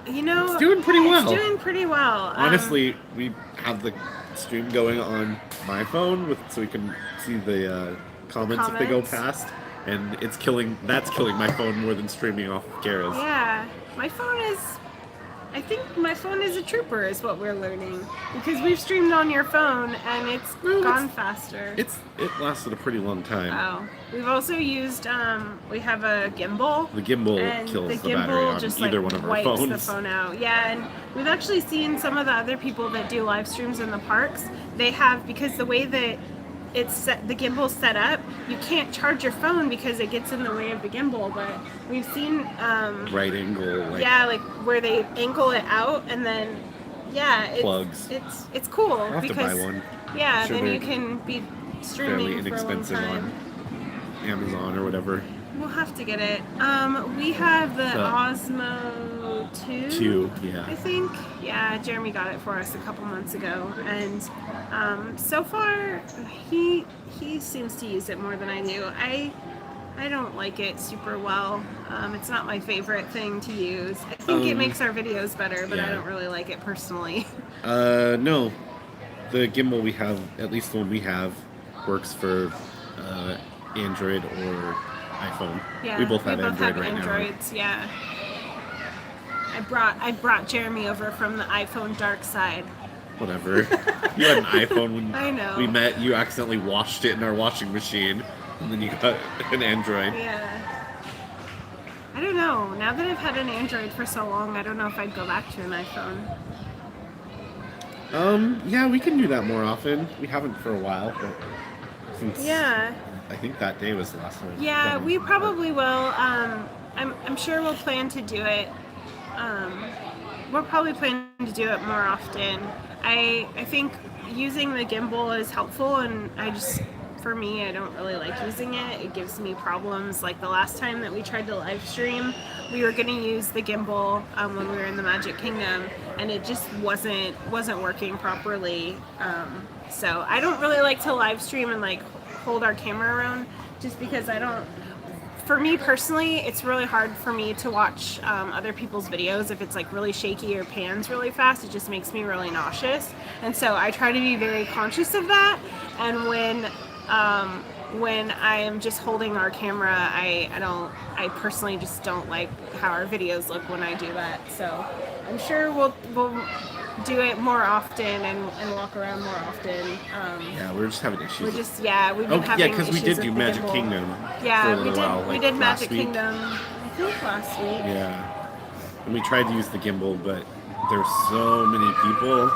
You know, it's doing pretty well. It's doing pretty well. Honestly, we have the stream going on my phone so we can see the comments if they go past, and it's killing. That's killing my phone more than streaming off of Kara's. Yeah, my phone is. I think my phone is a trooper, is what we're learning, because we've streamed on your phone and it's gone faster. It lasted a pretty long time. Wow. We've also used we have a gimbal. The gimbal kills the battery on just, either like, one of our wipes phones. The phone out. Yeah, and we've actually seen some of the other people that do live streams in the parks. They have, because the way that it's set, the gimbal's set up, you can't charge your phone because it gets in the way of the gimbal. But we've seen right angle, like where they angle it out, and then plugs. It's cool. I'll have because, to buy one. Yeah, then you can be streaming fairly inexpensive for a long time. on Amazon or whatever. We'll have to get it. We have the Osmo 2. 2, yeah. I think. Yeah, Jeremy got it for us a couple months ago, and so far he seems to use it more than I do. I don't like it super well. It's not my favorite thing to use. I think it makes our videos better, but I don't really like it personally. No. The gimbal we have, at least the one we have, works for Android or iPhone. Yeah, we both have Android right Androids, now. Yeah. I brought Jeremy over from the iPhone dark side. Whatever. You had an iPhone when I know. we met. You accidentally washed it in our washing machine, and then you got an Android. Yeah. I don't know. Now that I've had an Android for so long, I don't know if I'd go back to an iPhone. Yeah, we can do that more often. We haven't for a while, but since I think that day was the last time. Yeah, we probably will. I'm sure we'll plan to do it. We'll probably plan to do it more often. I think using the gimbal is helpful, and for me, I don't really like using it. It gives me problems. Like the last time that we tried to live stream, we were going to use the gimbal when we were in the Magic Kingdom, and it just wasn't working properly. So I don't really like to live stream and like hold our camera around, just because for me personally, it's really hard for me to watch other people's videos if it's like really shaky or pans really fast. It just makes me really nauseous, and so I try to be very conscious of that. And when I am just holding our camera, I personally just don't like how our videos look when I do that. So I'm sure we'll do it more often and walk around more often. Yeah, we're just having issues. We've been having because we did do Magic Kingdom. Yeah, for a little while, we did Magic Kingdom. I think last week. Yeah, and we tried to use the gimbal, but there's so many people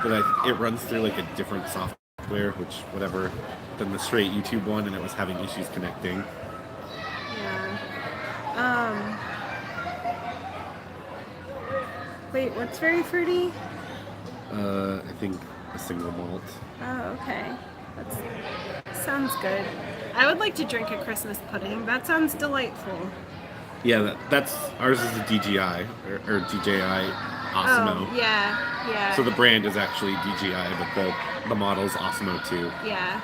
that it runs through like a different software, which whatever, than the straight YouTube one, and it was having issues connecting. Yeah. Wait, what's very fruity? I think a single malt. Oh, okay. That sounds good. I would like to drink a Christmas pudding. That sounds delightful. Yeah, that's ours is a DJI or DJI Osmo. Oh, yeah. So the brand is actually DJI, but the model is Osmo too. Yeah.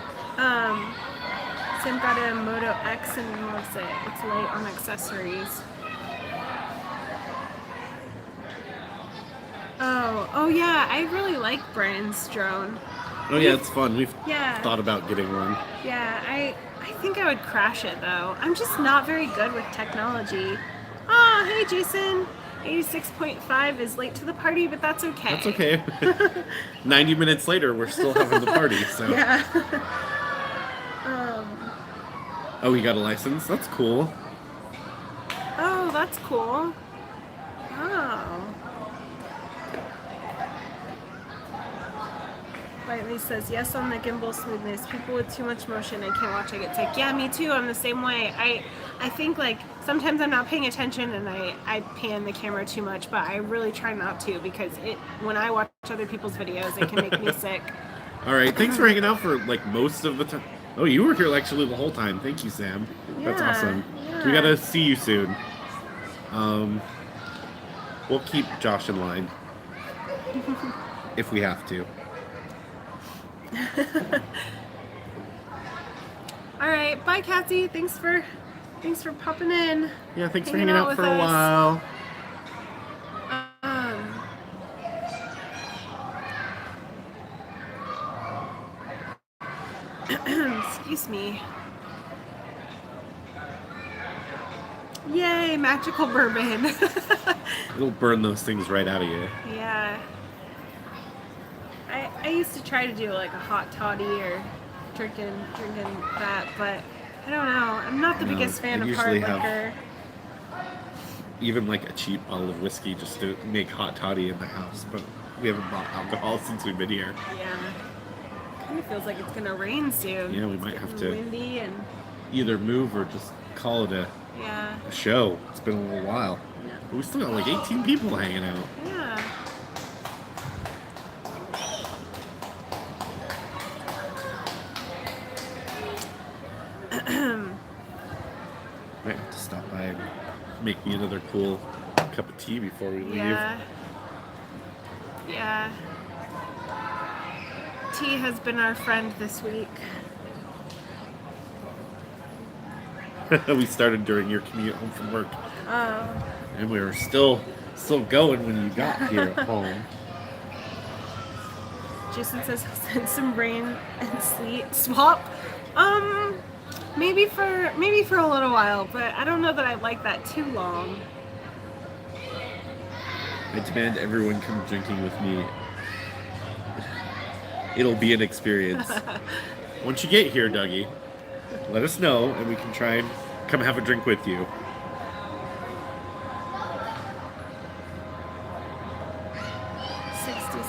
Sam got a Moto X and loves it. It's light on accessories. Oh yeah, I really like Brian's drone. Oh yeah, it's fun. We've Yeah. thought about getting one. Yeah, I think I would crash it though. I'm just not very good with technology. Oh, hey Jason. 86.5 is late to the party, but that's okay. That's okay. 90 minutes later, we're still having the party. So. Yeah. Oh, he got a license? That's cool. Oh, that's cool. Oh. Lightly says, yes on the gimbal smoothness. People with too much motion, I can't watch, I get sick. Yeah, me too, I'm the same way. I think like sometimes I'm not paying attention and I pan the camera too much, but I really try not to because when I watch other people's videos, it can make me sick. Alright, thanks for hanging out for like most of the time. Oh, you were here actually the whole time. Thank you, Sam. That's awesome. Yeah. We gotta see you soon. We'll keep Josh in line. If we have to. Alright, bye Cassie. Thanks for popping in. Yeah, thanks for hanging out for a us. while. Excuse me. Yay, magical bourbon. It'll burn those things right out of you. Yeah. I used to try to do like a hot toddy or drinking that, but I don't know. I'm not the biggest fan of hard liquor. Even like a cheap bottle of whiskey just to make hot toddy in the house, but we haven't bought alcohol since we've been here. Yeah. Kind of feels like it's gonna rain soon. Yeah, we might have to windy and either move or just call it a show. It's been a little while. Yeah. But we still got like 18 people hanging out. Yeah. Might have to stop by and make me another cool cup of tea before we leave. Yeah. Yeah. Tea has been our friend this week. We started during your commute home from work. Oh. And we were still going when you got here at home. Jason says he'll send some rain and sleet swap. Maybe for a little while, but I don't know that I like that too long. I demand everyone come drinking with me. It'll be an experience. Once you get here, Dougie, let us know and we can try and come have a drink with you.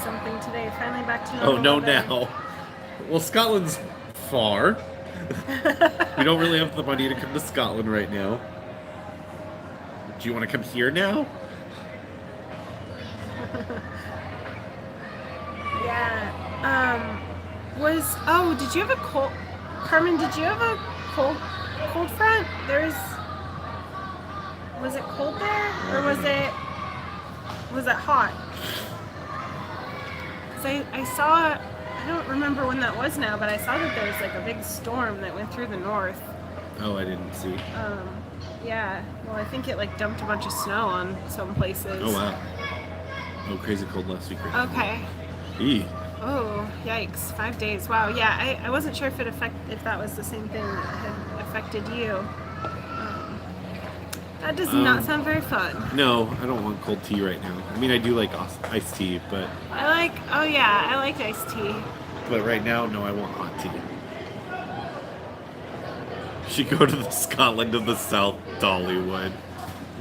Something today. Finally back to normal. Oh no, weather. now. Well, Scotland's far. We don't really have the money to come to Scotland right now. Do you want to come here now? Yeah. Did you have a cold, Carmen? Did you have a cold front? Was it cold there or was it hot? I saw, I don't remember when that was now, but I saw that there was like a big storm that went through the north. Oh, I didn't see. Yeah. Well, I think it like dumped a bunch of snow on some places. Oh, wow. Oh, crazy cold last week. Right? Okay. Eee. Oh, yikes. 5 days. Wow. Yeah, I wasn't sure if that was the same thing that had affected you. That does not sound very fun. No, I don't want cold tea right now. I mean, I do like iced tea, but... I like iced tea. But right now, no, I want hot tea. Should go to the Scotland of the South, Dollywood.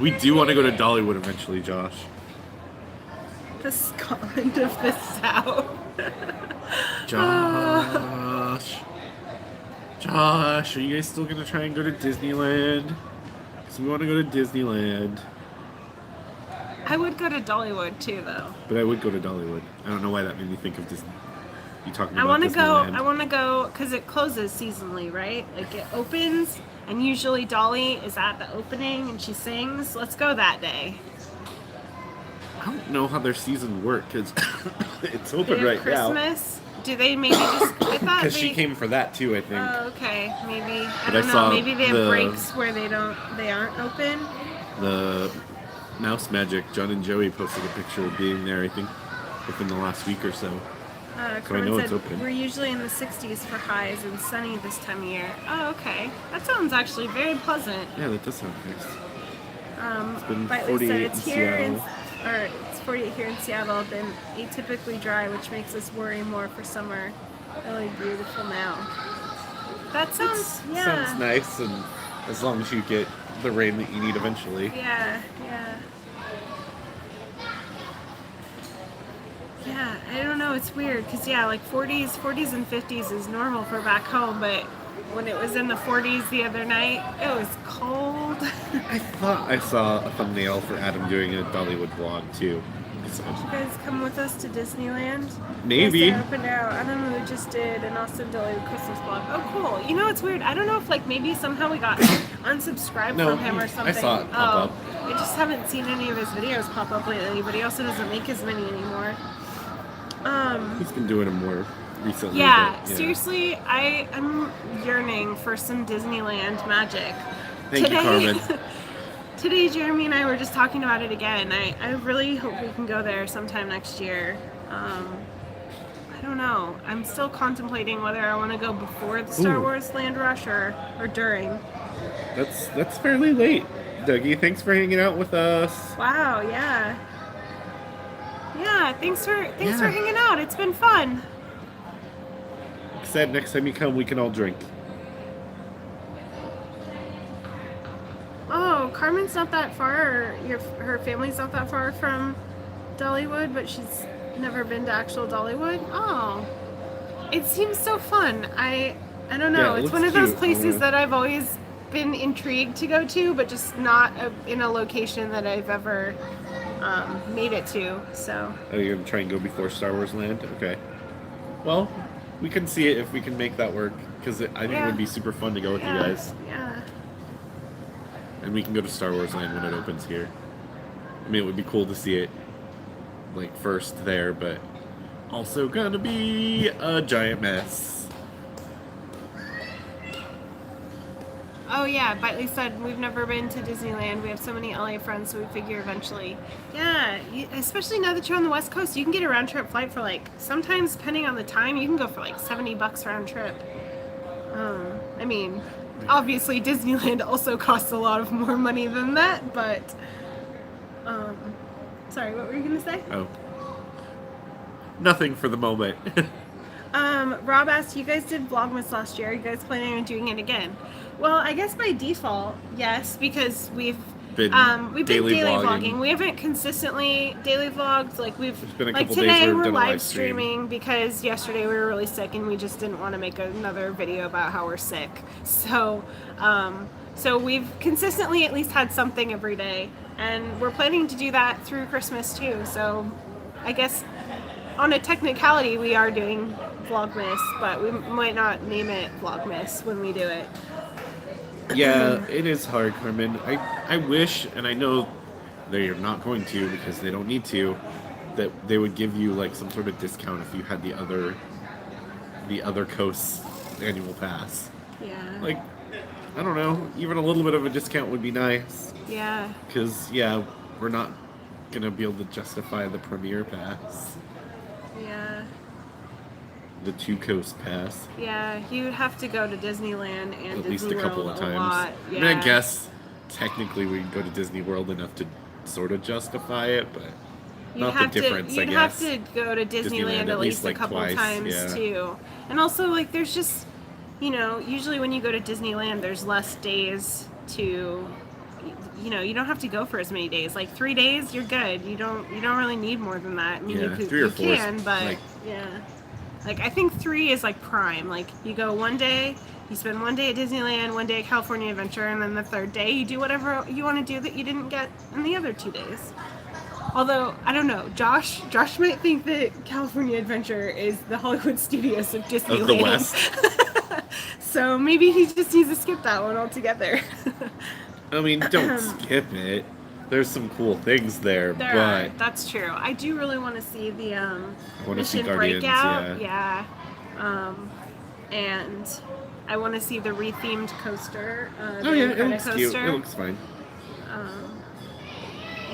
We do want to go to Dollywood eventually, Josh. The Scotland of the South. Josh, are you guys still going to try and go to Disneyland? So we want to go to Disneyland. I would go to Dollywood too, though. But I would go to Dollywood. I don't know why that made me think of Disney. You talking about I want Disneyland. to go because it closes seasonally, right? Like it opens, and usually Dolly is at the opening and she sings. Let's go that day. I don't know how their season works because it's open They have right now. Christmas. do they maybe just? I thought Because they. she came for that too, I think. Oh, okay. Maybe I But don't I know. saw Maybe they have the- breaks where they aren't open. The Mouse Magic, John and Joey posted a picture of being there, I think, within the last week or so. So I Carmen know said it's open. we're usually in the 60s for highs and sunny this time of year. Oh, okay. That sounds actually very pleasant. Yeah, that does sound nice. It's been But 48 said in it's here Seattle. it's 48 here in Seattle. Been atypically dry, which makes us worry more for summer. Really beautiful now. That sounds Sounds nice, and as long as you get the rain that you need eventually. Yeah. Yeah, I don't know. It's weird because like 40s and 50s is normal for back home, but when it was in the 40s the other night, it was cold. I thought I saw a thumbnail for Adam doing a Dollywood vlog too. So, You guys come with us to Disneyland? maybe. Yes, they're open now. I don't know. We just did an Austin Dollywood Christmas vlog. Oh, cool. You know, it's weird. I don't know if maybe somehow we got unsubscribed No, from him or something. I saw it pop up. I just haven't seen any of his videos pop up lately, but he also doesn't make as many anymore. He's been doing them more recently. Yeah, but, seriously, I'm yearning for some Disneyland magic. Thank you, Carmen. Today, Jeremy and I were just talking about it again. I really hope we can go there sometime next year. I don't know. I'm still contemplating whether I want to go before the Star Ooh. Wars Land Rush or during. That's fairly late. Dougie, thanks for hanging out with us. Wow, yeah. Yeah, thanks for Yeah. hanging out. It's been fun. Like I said, next time you come, we can all drink. Oh, Carmen's not that far. Her family's not that far from Dollywood, but she's never been to actual Dollywood. Oh, it seems so fun. I don't know. Yeah, it It's one looks of those cute. places that I've always been intrigued to go to, but just not in a location that I've ever made it to. So. Oh, you're gonna try and go before Star Wars Land? Okay. Well, we can see it if we can make that work, because I think it would be super fun to go with you guys. Yeah. And we can go to Star Wars Land when it opens here. I mean, it would be cool to see it, first there, but also gonna be a giant mess. Oh yeah, Bitley said we've never been to Disneyland. We have so many LA friends, so we figure eventually. Yeah, especially now that you're on the West Coast, you can get a round trip flight for sometimes depending on the time, you can go for $70 round trip. I mean, obviously Disneyland also costs a lot of more money than that, but sorry, what were you gonna say? Oh. Nothing for the moment. Rob asked, you guys did Vlogmas last year. Are you guys planning on doing it again? Well, I guess by default, yes, because we've been daily vlogging. We haven't consistently daily vlogged. We've been a couple days today where we've we're done a live live stream. streaming because yesterday we were really sick and we just didn't want to make another video about how we're sick. So we've consistently at least had something every day, and we're planning to do that through Christmas too. So I guess on a technicality we are doing Vlogmas, but we might not name it Vlogmas when we do it. Yeah, it is hard, Carmen. I wish, and I know they're not going to because they don't need to, that they would give you some sort of discount if you had the other coast's annual pass. Yeah. I don't know, even a little bit of a discount would be nice. Yeah. Because, we're not going to be able to justify the premier pass. Yeah. The two coast pass. Yeah, you would have to go to Disneyland and At Disney least a World couple of times. a lot. Yeah. I mean, I guess technically we can go to Disney World enough to sort of justify it, but not the difference, I guess. You'd have to go to Disneyland at least a couple twice, times too. And also, there's just, usually when you go to Disneyland, there's less days to, you don't have to go for as many days. 3 days, you're good. You don't really need more than that. I mean, you 3 or 4 is, can, but yeah. I think 3 is prime. You go one day, you spend one day at Disneyland, one day at California Adventure, and then the third day you do whatever you want to do that you didn't get in the other 2 days. Although, I don't know, Josh might think that California Adventure is the Hollywood Studios of Disneyland. Of the West. So maybe he just needs to skip that one altogether. I mean, don't skip it. there's some cool things there, There but are. That's true. I do really want to see the want to see Mission Guardians, Breakout. yeah. And I want to see the rethemed coaster. Oh the yeah, it Incredicoaster. looks cute. It looks fine.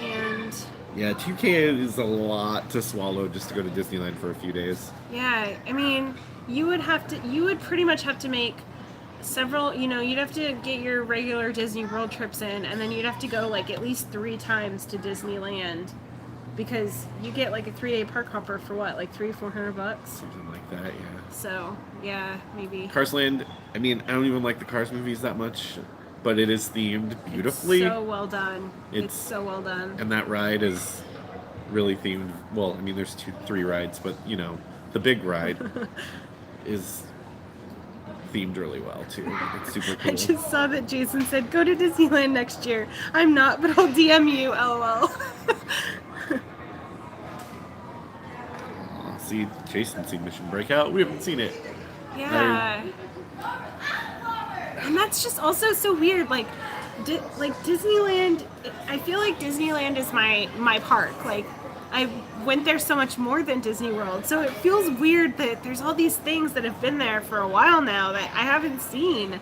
And yeah, 2K is a lot to swallow just to go to Disneyland for a few days. yeah, I mean, you would pretty much have to make several, you'd have to get your regular Disney World trips in, and then you'd have to go like at least 3 times to Disneyland, because you get like a 3-day park hopper for what, like $300-400? Something like that, yeah. So yeah, maybe. Cars Land, I mean, I don't even like the Cars movies that much, but it is themed beautifully. It's so well done. It's so well done. And that ride is really themed. Well, I mean, there's 3 rides, but the big ride is themed really well too. It's super cool. I just saw that Jason said, "Go to Disneyland next year." I'm not, but I'll DM you. LOL. See, Jason's seen Mission Breakout. We haven't seen it. Yeah. And that's just also so weird. Like Disneyland. I feel like Disneyland is my park. Like, I went there so much more than Disney World. So it feels weird that there's all these things that have been there for a while now that I haven't seen.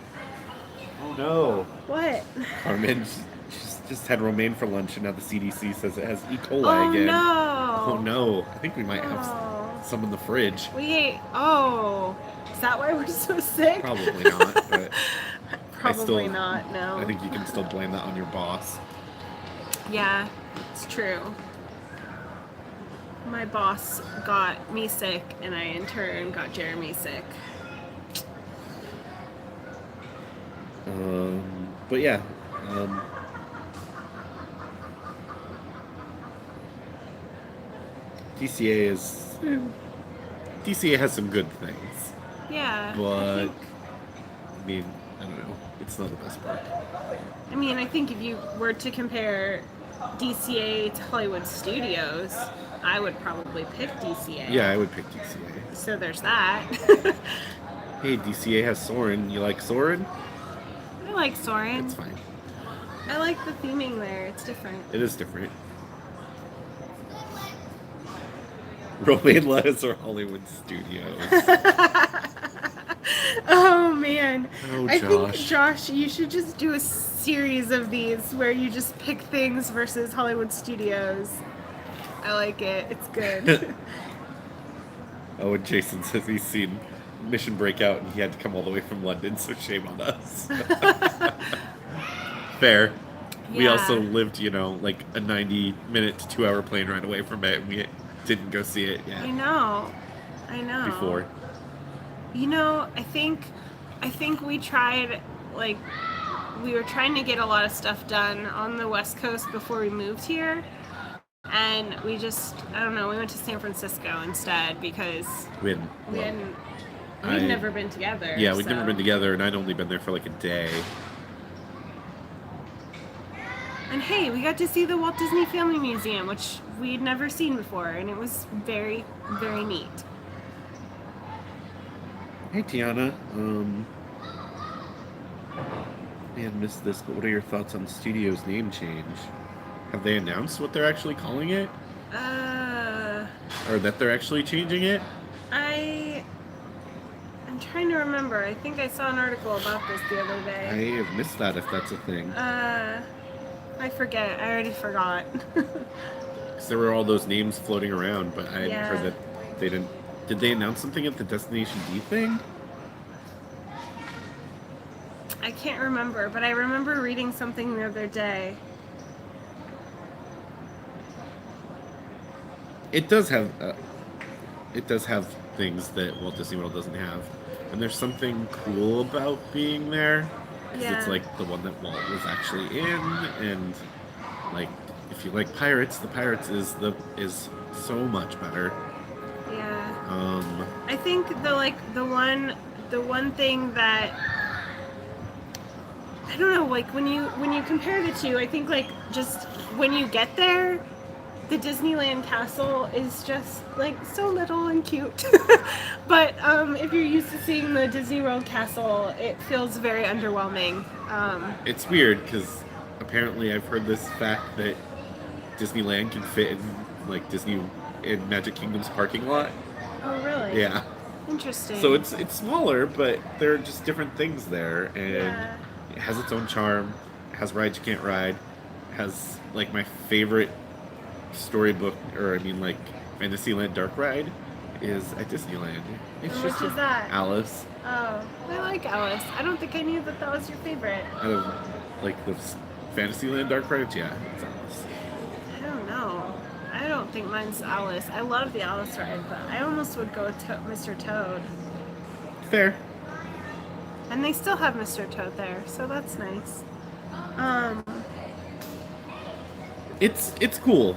Oh no. What? Carmen just had romaine for lunch, and now the CDC says it has E. coli again. No. Oh no. I think we might have some in the fridge. Is that why we're so sick? Probably not, but Probably not, no. I think you can still blame that on your boss. Yeah, it's true. My boss got me sick, and I in turn got Jeremy sick. But yeah, DCA has some good things. Yeah. But I mean, I don't know. It's not the best park. I mean, I think if you were to compare DCA to Hollywood Studios, I would probably pick DCA. Yeah, I would pick DCA. So there's that. Hey, DCA has Soarin'. You like Soarin'? I like Soarin'. It's fine. I like the theming there. It's different. It is different. Romaine lettuce or Hollywood Studios? Oh man. Oh, I think, Josh. Josh, you should just do a series of these where you just pick things versus Hollywood Studios. I like it. It's good. Oh, and Jason says he's seen Mission Breakout and he had to come all the way from London, so shame on us. Fair. Yeah. We also lived, like a 90-minute to 2-hour plane ride away from it, and we didn't go see it yet. I know. Before. I think we tried, like, we were trying to get a lot of stuff done on the West Coast before we moved here. And we just, I don't know, we went to San Francisco instead because we'd never been together. Yeah, we'd never been together, and I'd only been there for like a day. And hey, we got to see the Walt Disney Family Museum, which we'd never seen before, and it was very, very neat. Hey, Tiana. Man, missed this, but what are your thoughts on Studio's name change? Have they announced what they're actually calling it? Or that they're actually changing it? I'm trying to remember. I think I saw an article about this the other day. I have missed that, if that's a thing. I forget. I already forgot. Because there were all those names floating around, but I hadn't heard that they didn't... Did they announce something at the Destination D thing? I can't remember, but I remember reading something the other day. It does have things that Walt Disney World doesn't have, and there's something cool about being there. Because it's like the one that Walt was actually in, and like if you like Pirates, the Pirates is so much better. Yeah. I think the one thing that I don't know, like when you compare the two, I think like just when you get there, the Disneyland castle is just like so little and cute. But if you're used to seeing the Disney World castle, it feels very underwhelming. It's weird because apparently I've heard this fact that Disneyland can fit in like Disney in Magic Kingdom's parking lot. Oh, really? Yeah. Interesting. So it's smaller, but there are just different things there, and Yeah. it has its own charm. It has rides you can't ride. It has like my favorite storybook, or I mean like Fantasyland dark ride, is at Disneyland. It's And just which is that? Alice. Oh, I like Alice. I don't think I knew that that was your favorite. Out of like the Fantasyland dark rides, yeah, it's Alice. I don't know. I don't think mine's Alice. I love the Alice ride, but I almost would go to Mr. Toad. Fair. And they still have Mr. Toad there, so that's nice. Um, It's cool.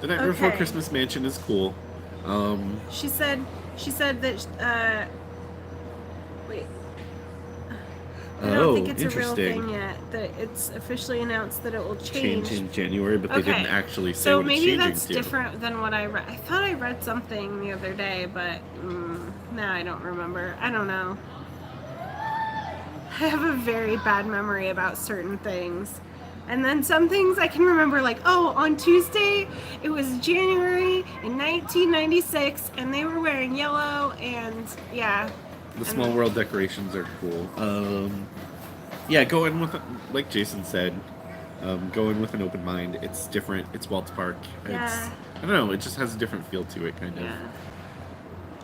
The Nightmare Before Okay. Christmas mansion is cool. she said that wait. I don't Oh, think it's a real interesting. thing yet. That it's officially announced that it will Change in January, but they didn't actually say so what it's maybe changing that's to. different than what I read. I thought I read something the other day, but now I don't remember. I don't know. I have a very bad memory about certain things. And then some things I can remember, like, oh, on Tuesday, it was January in 1996, and they were wearing yellow, and yeah. The small world decorations are cool. Yeah, go in with, like Jason said, go in with an open mind. It's different. It's Walt's Park. Yeah. I don't know. It just has a different feel to it, kind of.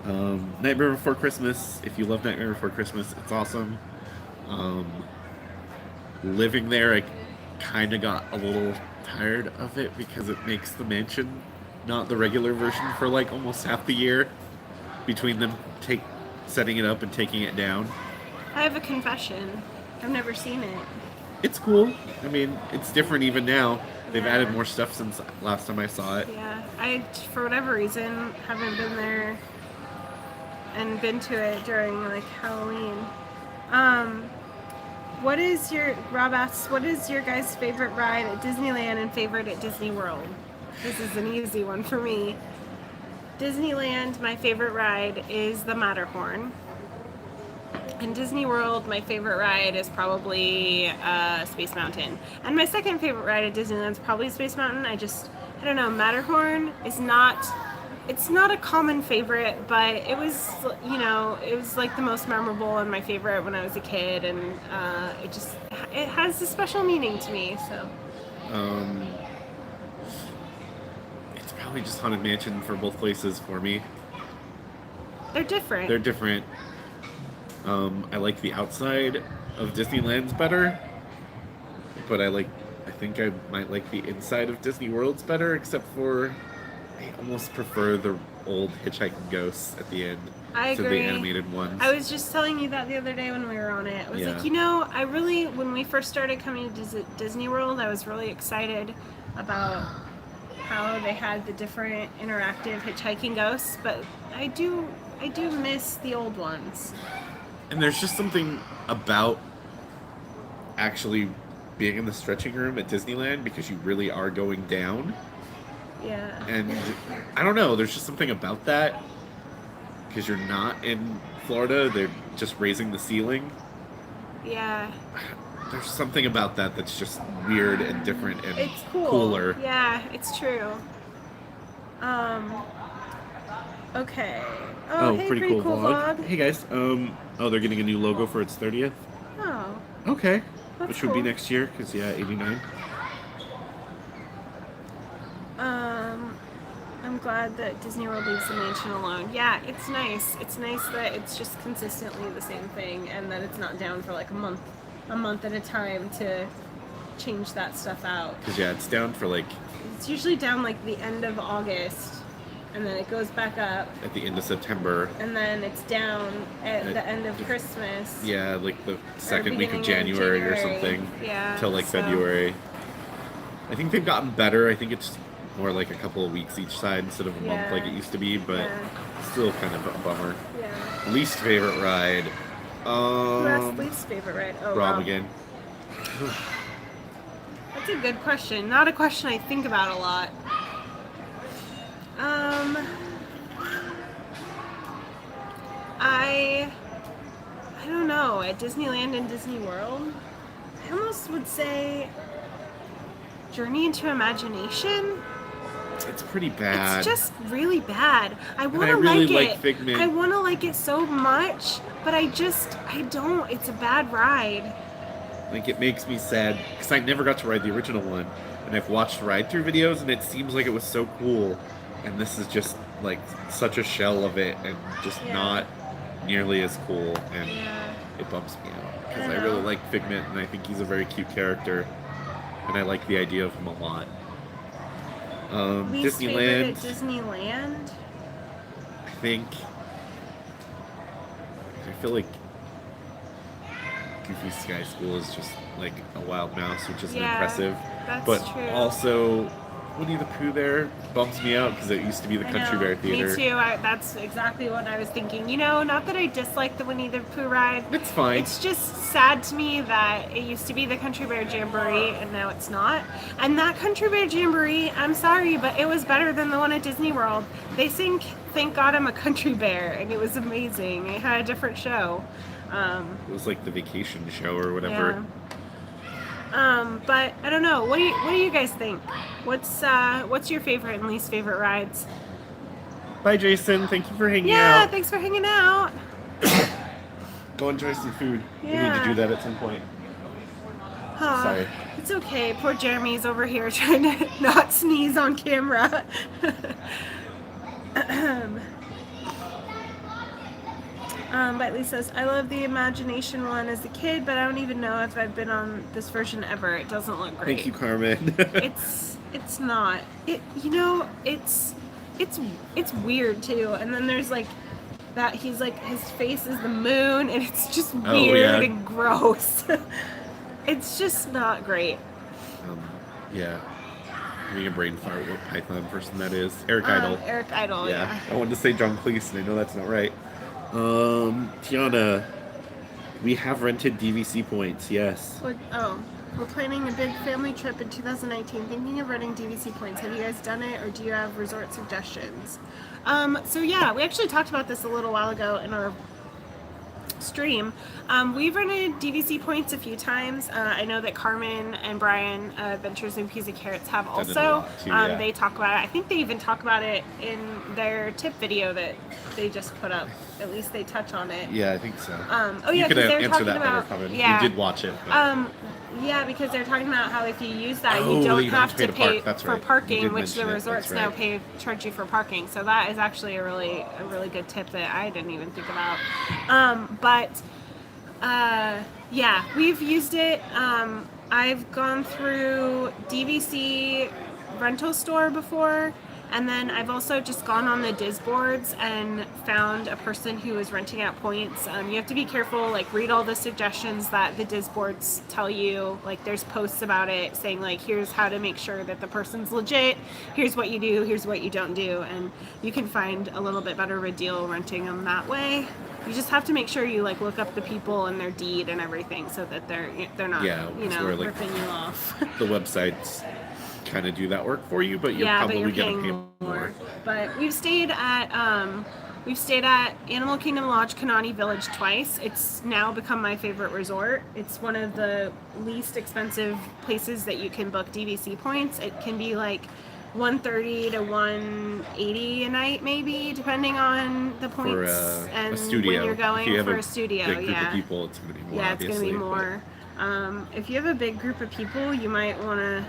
Yeah. Nightmare Before Christmas. If you love Nightmare Before Christmas, it's awesome. Living there, I kind of got a little tired of it because it makes the mansion not the regular version for like almost half the year between them setting it up and taking it down. I have a confession. I've never seen it. It's cool. I mean, it's different even now. They've Yeah. added more stuff since last time I saw it. Yeah. I, for whatever reason, haven't been there and been to it during, like, Halloween. Rob asks, what is your guys' favorite ride at Disneyland and favorite at Disney World? This is an easy one for me. Disneyland, my favorite ride is the Matterhorn. In Disney World, my favorite ride is probably Space Mountain. And my second favorite ride at Disneyland is probably Space Mountain. I don't know, Matterhorn is it's not a common favorite, but it was, it was like the most memorable and my favorite when I was a kid, and it has a special meaning to me, so. It's probably just Haunted Mansion for both places for me. They're different. They're different. I like the outside of Disneyland's better, but I think I might like the inside of Disney World's better, except for I almost prefer the old hitchhiking ghosts at the end I to the agree. animated ones. I was just telling you that the other day when we were on it. I was Yeah. like, when we first started coming to Disney World, I was really excited about how they had the different interactive hitchhiking ghosts, but I do miss the old ones. And there's just something about actually being in the stretching room at Disneyland because you really are going down. Yeah. And I don't know, there's just something about that because you're not in Florida, they're just raising the ceiling. Yeah. There's something about that that's just weird and different and It's cool. cooler. Yeah, it's true. Okay. Oh, Hey, pretty cool vlog. Hey guys, they're getting a new logo for its 30th. Oh. Okay. That's Which would be cool. next year, because, yeah, 89. I'm glad that Disney World leaves the mansion alone. Yeah, it's nice. It's nice that it's just consistently the same thing and that it's not down for like a month at a time to change that stuff out. Because, yeah, it's down for, like, It's usually down like the end of August, and then it goes back up, at the end of September. and then it's down at the end of Christmas. Yeah, like the second week of beginning of January or January. something. Yeah, Till, like, so- February. I think they've gotten better. I think it's more like a couple of weeks each side instead of a month Yeah. like it used to be, but Yeah. still kind of a bummer. Yeah. Least favorite ride. Who asked least favorite ride? Oh, Rob again. That's a good question. Not a question I think about a lot. I don't know. At Disneyland and Disney World, I almost would say Journey into Imagination. It's pretty bad. It's just really bad. I want to really like it. like Figment. I want to like it so much, but I don't. It's a bad ride. Like, it makes me sad because I never got to ride the original one, and I've watched ride-through videos, and it seems like it was so cool, and this is just like such a shell of it, and just not nearly as cool, and it bumps me out because I really like Figment, and I think he's a very cute character, and I like the idea of him a lot. Least Disneyland. favorite at Disneyland. I think. I feel like Goofy Sky School is just like a wild mouse, which is impressive. That's but true. Also, Winnie the Pooh there bumps me out because it used to be the Country Bear Theater. Me too. That's exactly what I was thinking. You know, not that I dislike the Winnie the Pooh ride. It's fine. It's just sad to me that it used to be the Country Bear Jamboree and now it's not. And that Country Bear Jamboree, I'm sorry, but it was better than the one at Disney World. They sing "Thank God I'm a Country Bear" and it was amazing. It had a different show. It was like the vacation show or whatever. Yeah. But I don't know. What do you guys think? What's your favorite and least favorite rides? Bye, Jason. Thank you for hanging out. Yeah, thanks for hanging out. Go enjoy some food. We need Yeah. to do that at some point. Sorry. It's okay. Poor Jeremy's over here trying to not sneeze on camera. But Lee says, I love the Imagination one as a kid, but I don't even know if I've been on this version ever. It doesn't look great. Thank you, Carmen. It's not. It's weird too. And then there's like that he's like his face is the moon and it's just weird and gross. It's just not great. Yeah. Having a brain fart what Python person that is. Eric Idle. Eric Idle, yeah. I wanted to say John Cleese and I know that's not right. Tiana, we have rented DVC points, yes. We're planning a big family trip in 2019, thinking of renting DVC points. Have you guys done it, or do you have resort suggestions? So yeah, we actually talked about this a little while ago in our stream. We've rented DVC points a few times. I know that Carmen and Brian, Adventures in Peas and Carrots, have also. They talk about it. I think they even talk about it in their tip video that they just put up. At least they touch on it. Yeah, I think so. You could they're answer talking that about. better, Carmen. Yeah. We did watch it. But... yeah, because they're talking about how if you use that, you don't have to pay for parking, which the resorts now charge you for parking. So that is actually a really good tip that I didn't even think about. Yeah, we've used it. I've gone through DVC rental store before, and then I've also just gone on the Diz boards and found a person who is renting out points. You have to be careful, like read all the suggestions that the Diz boards tell you. Like there's posts about it saying like, here's how to make sure that the person's legit, here's what you do, here's what you don't do, and you can find a little bit better of a deal renting them that way. You just have to make sure you like look up the people and their deed and everything so that they're not ripping you off. The websites kind of do that work for you, but you're probably gonna pay more. But we've stayed at Animal Kingdom Lodge Kanani Village twice. It's now become my favorite resort. It's one of the least expensive places that you can book DVC points. It can be like $130 to $180 a night, maybe, depending on the points for and a studio. when you're going for a studio. Big group of people, it's going to be more. Yeah, it's going to be more. If you have a big group of people, you might want to.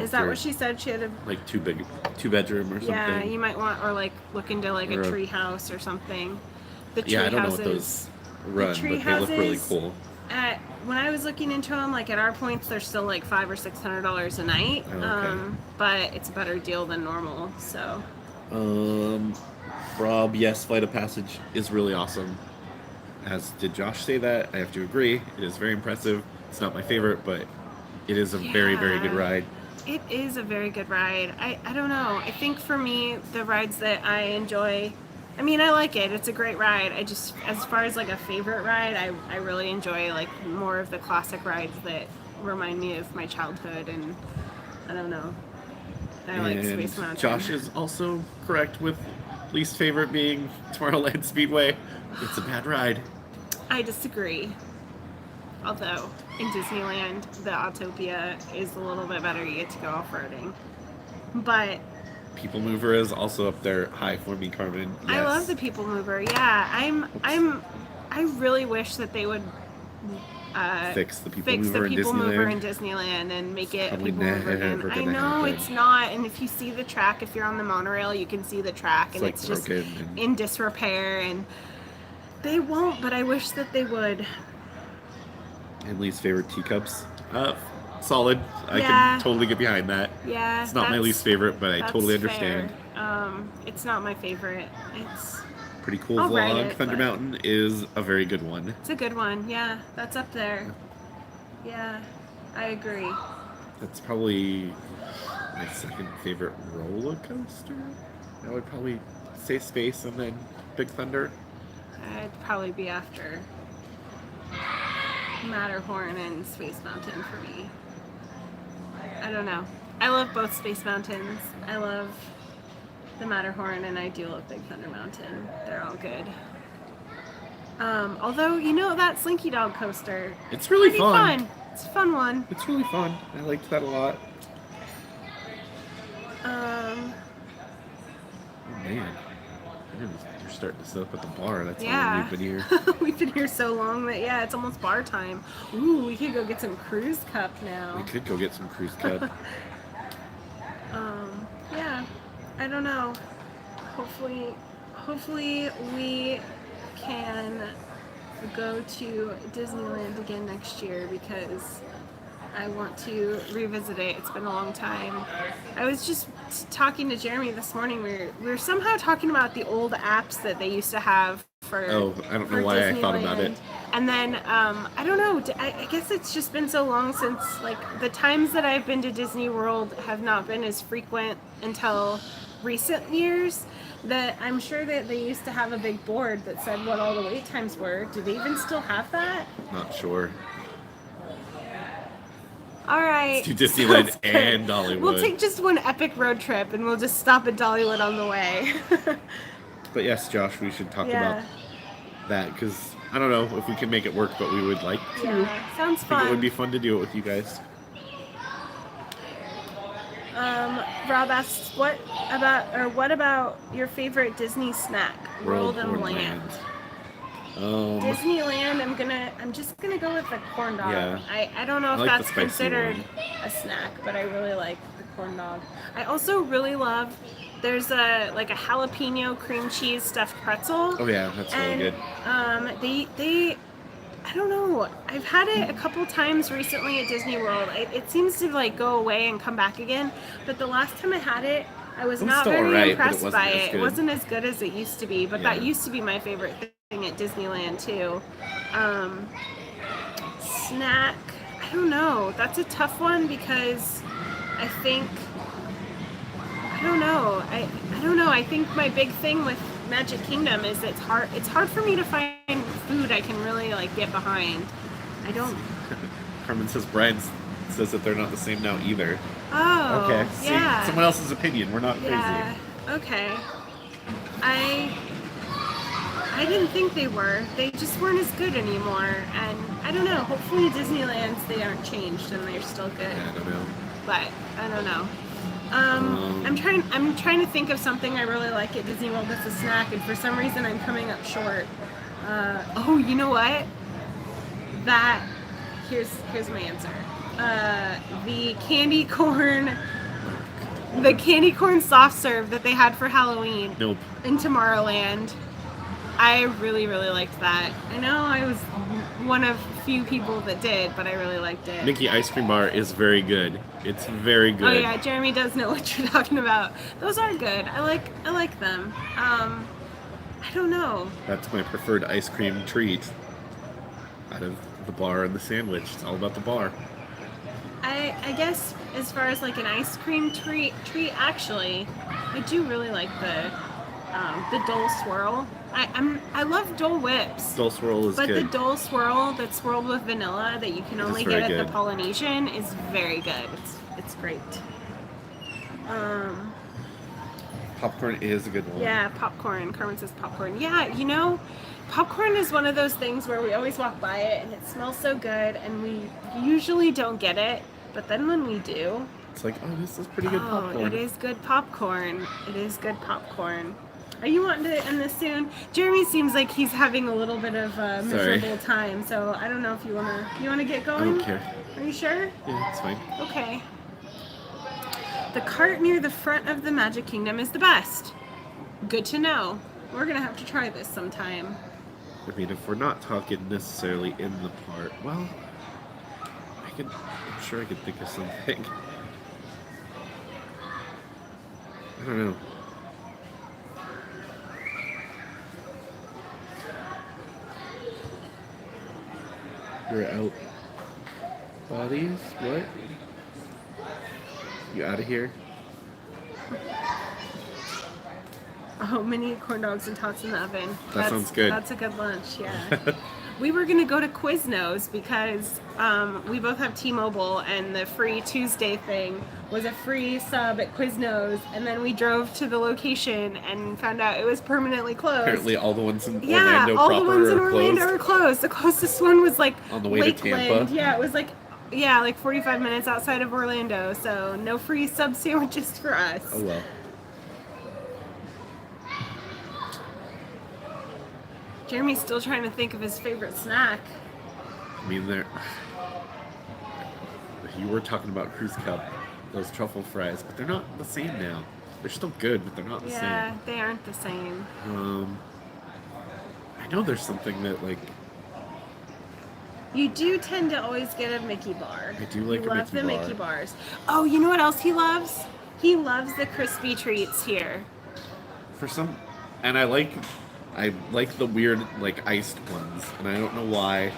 Is that what she said? She had a like two bedroom or something. Yeah, you might want or like look into like a tree house or something. The tree I don't houses, know what those run, but they look really cool. When I was looking into them, like at our points, they're still like $500 or $600 a night. But it's a better deal than normal. So. Rob, yes, Flight of Passage is really awesome. As did Josh say that. I have to agree. It is very impressive. It's not my favorite, but it is a very, very good ride. It is a very good ride. I don't know. I think for me, the rides that I enjoy, I mean, I like it. It's a great ride. I just, as far as like a favorite ride, I really enjoy like more of the classic rides that remind me of my childhood, and I don't know. I like Space Mountain. Josh is also correct with least favorite being Tomorrowland Speedway. It's a bad ride. I disagree. Although in Disneyland, the Autopia is a little bit better. You get to go off-roading. But People Mover is also up there high for me, Carmen. Yes. I love the People Mover. Yeah, I really wish that they would fix the People Mover in Disneyland and make it a Probably People Mover again. never I gonna know happen. it's not, and if you see the track, if you're on the monorail, you can see the track, and like it's just broken and- in disrepair, and they won't, but I wish that they would. And least favorite teacups. Solid. I Yeah. can totally get behind that. Yeah, It's not my least favorite, but I that's totally understand. fair. It's not my favorite. It's Pretty cool I'll write vlog. it, Thunder but- Mountain is a very good one. It's a good one. Yeah, that's up there. Yeah, I agree. That's probably my second favorite roller coaster. I would probably say Space and then Big Thunder. I'd probably be after Matterhorn and Space Mountain for me. I don't know. I love both Space Mountains. I love the Matterhorn, and I do love Big Thunder Mountain. They're all good. Although, you know, that Slinky Dog coaster, It's really pretty fun. It's a fun one. It's really fun. I liked that a lot. Um, Oh man. You're starting to set up at the bar. That's how long yeah. we've been here. We've been here so long that, yeah, it's almost bar time. Ooh, we could go get some Cruise Cup now. We could go get some Cruise Cup. Yeah, I don't know. Hopefully we can go to Disneyland again next year because I want to revisit it. It's been a long time. I was just talking to Jeremy this morning. We were somehow talking about the old apps that they used to have for. Oh, I don't know for why I thought about Disneyland. it. And then I don't know. I guess it's just been so long since, like, the times that I've been to Disney World have not been as frequent until recent years. That I'm sure that they used to have a big board that said what all the wait times were. Do they even still have that? Not sure. All right. To Disneyland Sounds good. and Dollywood. We'll take just one epic road trip, and we'll just stop at Dollywood on the way. But yes, Josh, we should talk Yeah. about that because I don't know if we can make it work, but we would like to. Yeah, sounds I think fun. it would be fun to do it with you guys. Rob asks, what about your favorite Disney snack? World and Land. Disneyland, I'm just gonna go with the corn dog. Yeah. I don't know if I like the that's spicy considered one. a snack, but I really like the corn dog. I also really love, there's a jalapeno cream cheese stuffed pretzel. Oh yeah, that's really good. They I don't know. I've had it a couple times recently at Disney World. It seems to like go away and come back again. But the last time I had it, I was It was not still very alright, but it impressed wasn't by as it. It good. wasn't as good as it used to be. But Yeah. that used to be my favorite thing at Disneyland too. Snack. I don't know. That's a tough one because I think. I don't know. I don't know. I think my big thing with Magic Kingdom is it's hard. It's hard for me to find food I can really like get behind. I don't. Carmen says Brian says that they're not the same now either. Oh. Okay. See, Yeah. someone else's opinion. We're not crazy. Yeah. Okay. I didn't think they were. They just weren't as good anymore. And I don't know. Hopefully Disneyland's they aren't changed and they're still good. Yeah, I don't know. But I don't know. I'm trying to think of something I really like at Disney World that's a snack, and for some reason I'm coming up short. Oh, you know what? Here's my answer. The candy corn soft serve that they had for Halloween Nope. in Tomorrowland. I really, really liked that. I know I was one of few people that did, but I really liked it. Mickey Ice Cream Bar is very good. It's very good. Oh yeah, Jeremy does know what you're talking about. Those are good. I like them. I don't know. That's my preferred ice cream treat. Out of the bar and the sandwich. It's all about the bar. I guess as far as like an ice cream treat actually, I do really like the Dole Swirl. I love Dole Whips. Dole Swirl is But good. the Dole Swirl that's swirled with vanilla that you can only very get at good. the Polynesian is very good. It's great. Popcorn is a good one. Yeah, popcorn. Carmen says popcorn. Yeah, you know, popcorn is one of those things where we always walk by it and it smells so good, and we usually don't get it, but then when we do, it's like, oh, this is pretty good popcorn. It is good popcorn. It is good popcorn. Are you wanting to end this soon? Jeremy seems like he's having a little bit of a miserable time, so I don't know if you wanna get going. I don't care. Are you sure? Yeah, it's fine. Okay. The cart near the front of the Magic Kingdom is the best. Good to know. We're gonna have to try this sometime. I mean, if we're not talking necessarily in the part, well, I'm sure I could think of something. I don't know. You're out. Bodies? What? You out of here? Oh, mini corn dogs and tots in the oven. That sounds good. That's a good lunch, yeah. We were going to go to Quiznos because we both have T-Mobile, and the free Tuesday thing was a free sub at Quiznos, and then we drove to the location and found out it was permanently closed. Apparently all the ones in yeah, Orlando all proper the ones in are Orlando closed. are closed. The closest one was like on the way Lakeland. to Tampa. Yeah, it was like 45 minutes outside of Orlando, so no free sub sandwiches for us. Oh well. Jeremy's still trying to think of his favorite snack. I mean, you were talking about Cruise Cup, those truffle fries, but they're not the same now. They're still good, but they're not the same. Yeah, they aren't the same. I know there's something that, like... You do tend to always get a Mickey bar. I do like a Mickey bar. Love the Mickey bars. Oh, you know what else he loves? He loves the crispy treats here. And I like the weird, like, iced ones, and I don't know why.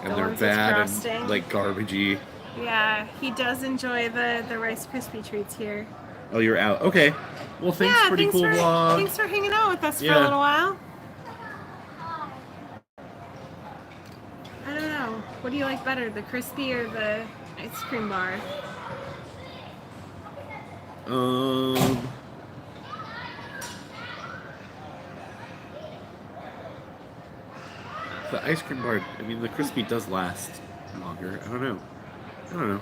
And The they're ones with bad frosting? and, like, garbagey. Yeah, he does enjoy the Rice Krispie treats here. Oh, you're out. Okay. Well, thanks, pretty cool vlog. Thanks for hanging out with us for a little while. I don't know. What do you like better, the crispy or the ice cream bar? The ice cream bar, I mean, the crispy does last longer. I don't know.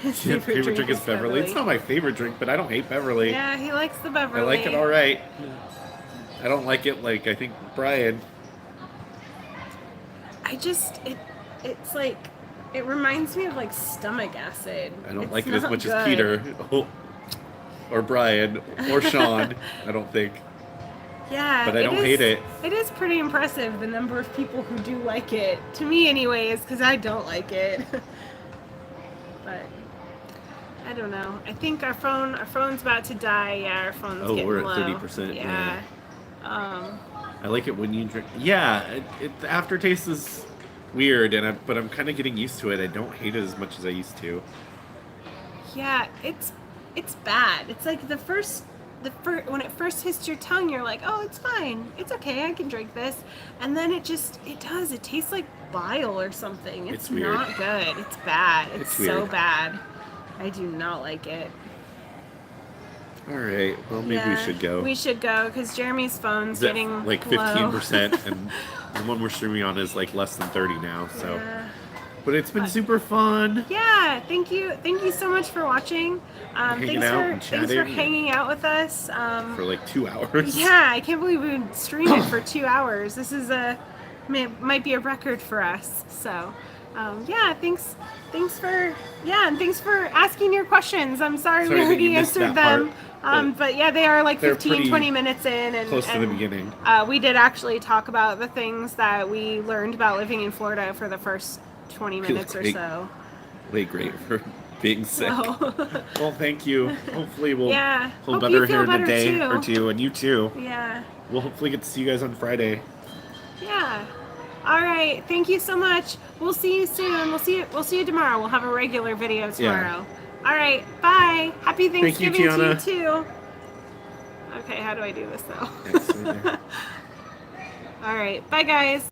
His Favorite drink is Beverly. It's not my favorite drink, but I don't hate Beverly. Yeah, he likes the Beverly. I like it all right. I don't like it like I think Brian. It's like, it reminds me of like stomach acid. I don't like it as much as Peter, or Brian, or Sean. I don't think. Yeah, but I don't hate it. It is pretty impressive the number of people who do like it. To me, anyways, because I don't like it. But I don't know. I think our phone's about to die. Yeah, our phone's getting low. Oh, we're at 30%. Yeah. I like it when you drink. Yeah, the aftertaste is weird, but I'm kind of getting used to it. I don't hate it as much as I used to. Yeah, it's bad. It's like when it first hits your tongue, you're like, oh, it's fine. It's okay. I can drink this. And then it tastes like bile or something. It's weird. Not good. It's bad. It's so weird. bad. I do not like it. All right. Well, maybe we should go. We should go because Jeremy's phone's getting like 15%, and the one we're streaming on is like less than 30 now. So, yeah. But it's been super fun. Yeah, thank you so much for watching. Thanks for hanging out with us for like 2 hours. Yeah, I can't believe we've been streaming for 2 hours. This is might be a record for us. So, yeah, thanks for asking your questions. I'm sorry we already answered them. But yeah, they are like 20 minutes in, and close to the beginning. We did actually talk about the things that we learned about living in Florida for the first 20 minutes or so. Way great for being sick. Well, thank you. Hopefully we'll feel better here in a day or two, and you too. Yeah. We'll hopefully get to see you guys on Friday. Yeah. All right. Thank you so much. We'll see you soon. We'll see you tomorrow. We'll have a regular video tomorrow. Yeah. All right. Bye. Happy Thanksgiving to you too. Okay. How do I do this though? All right. Bye, guys.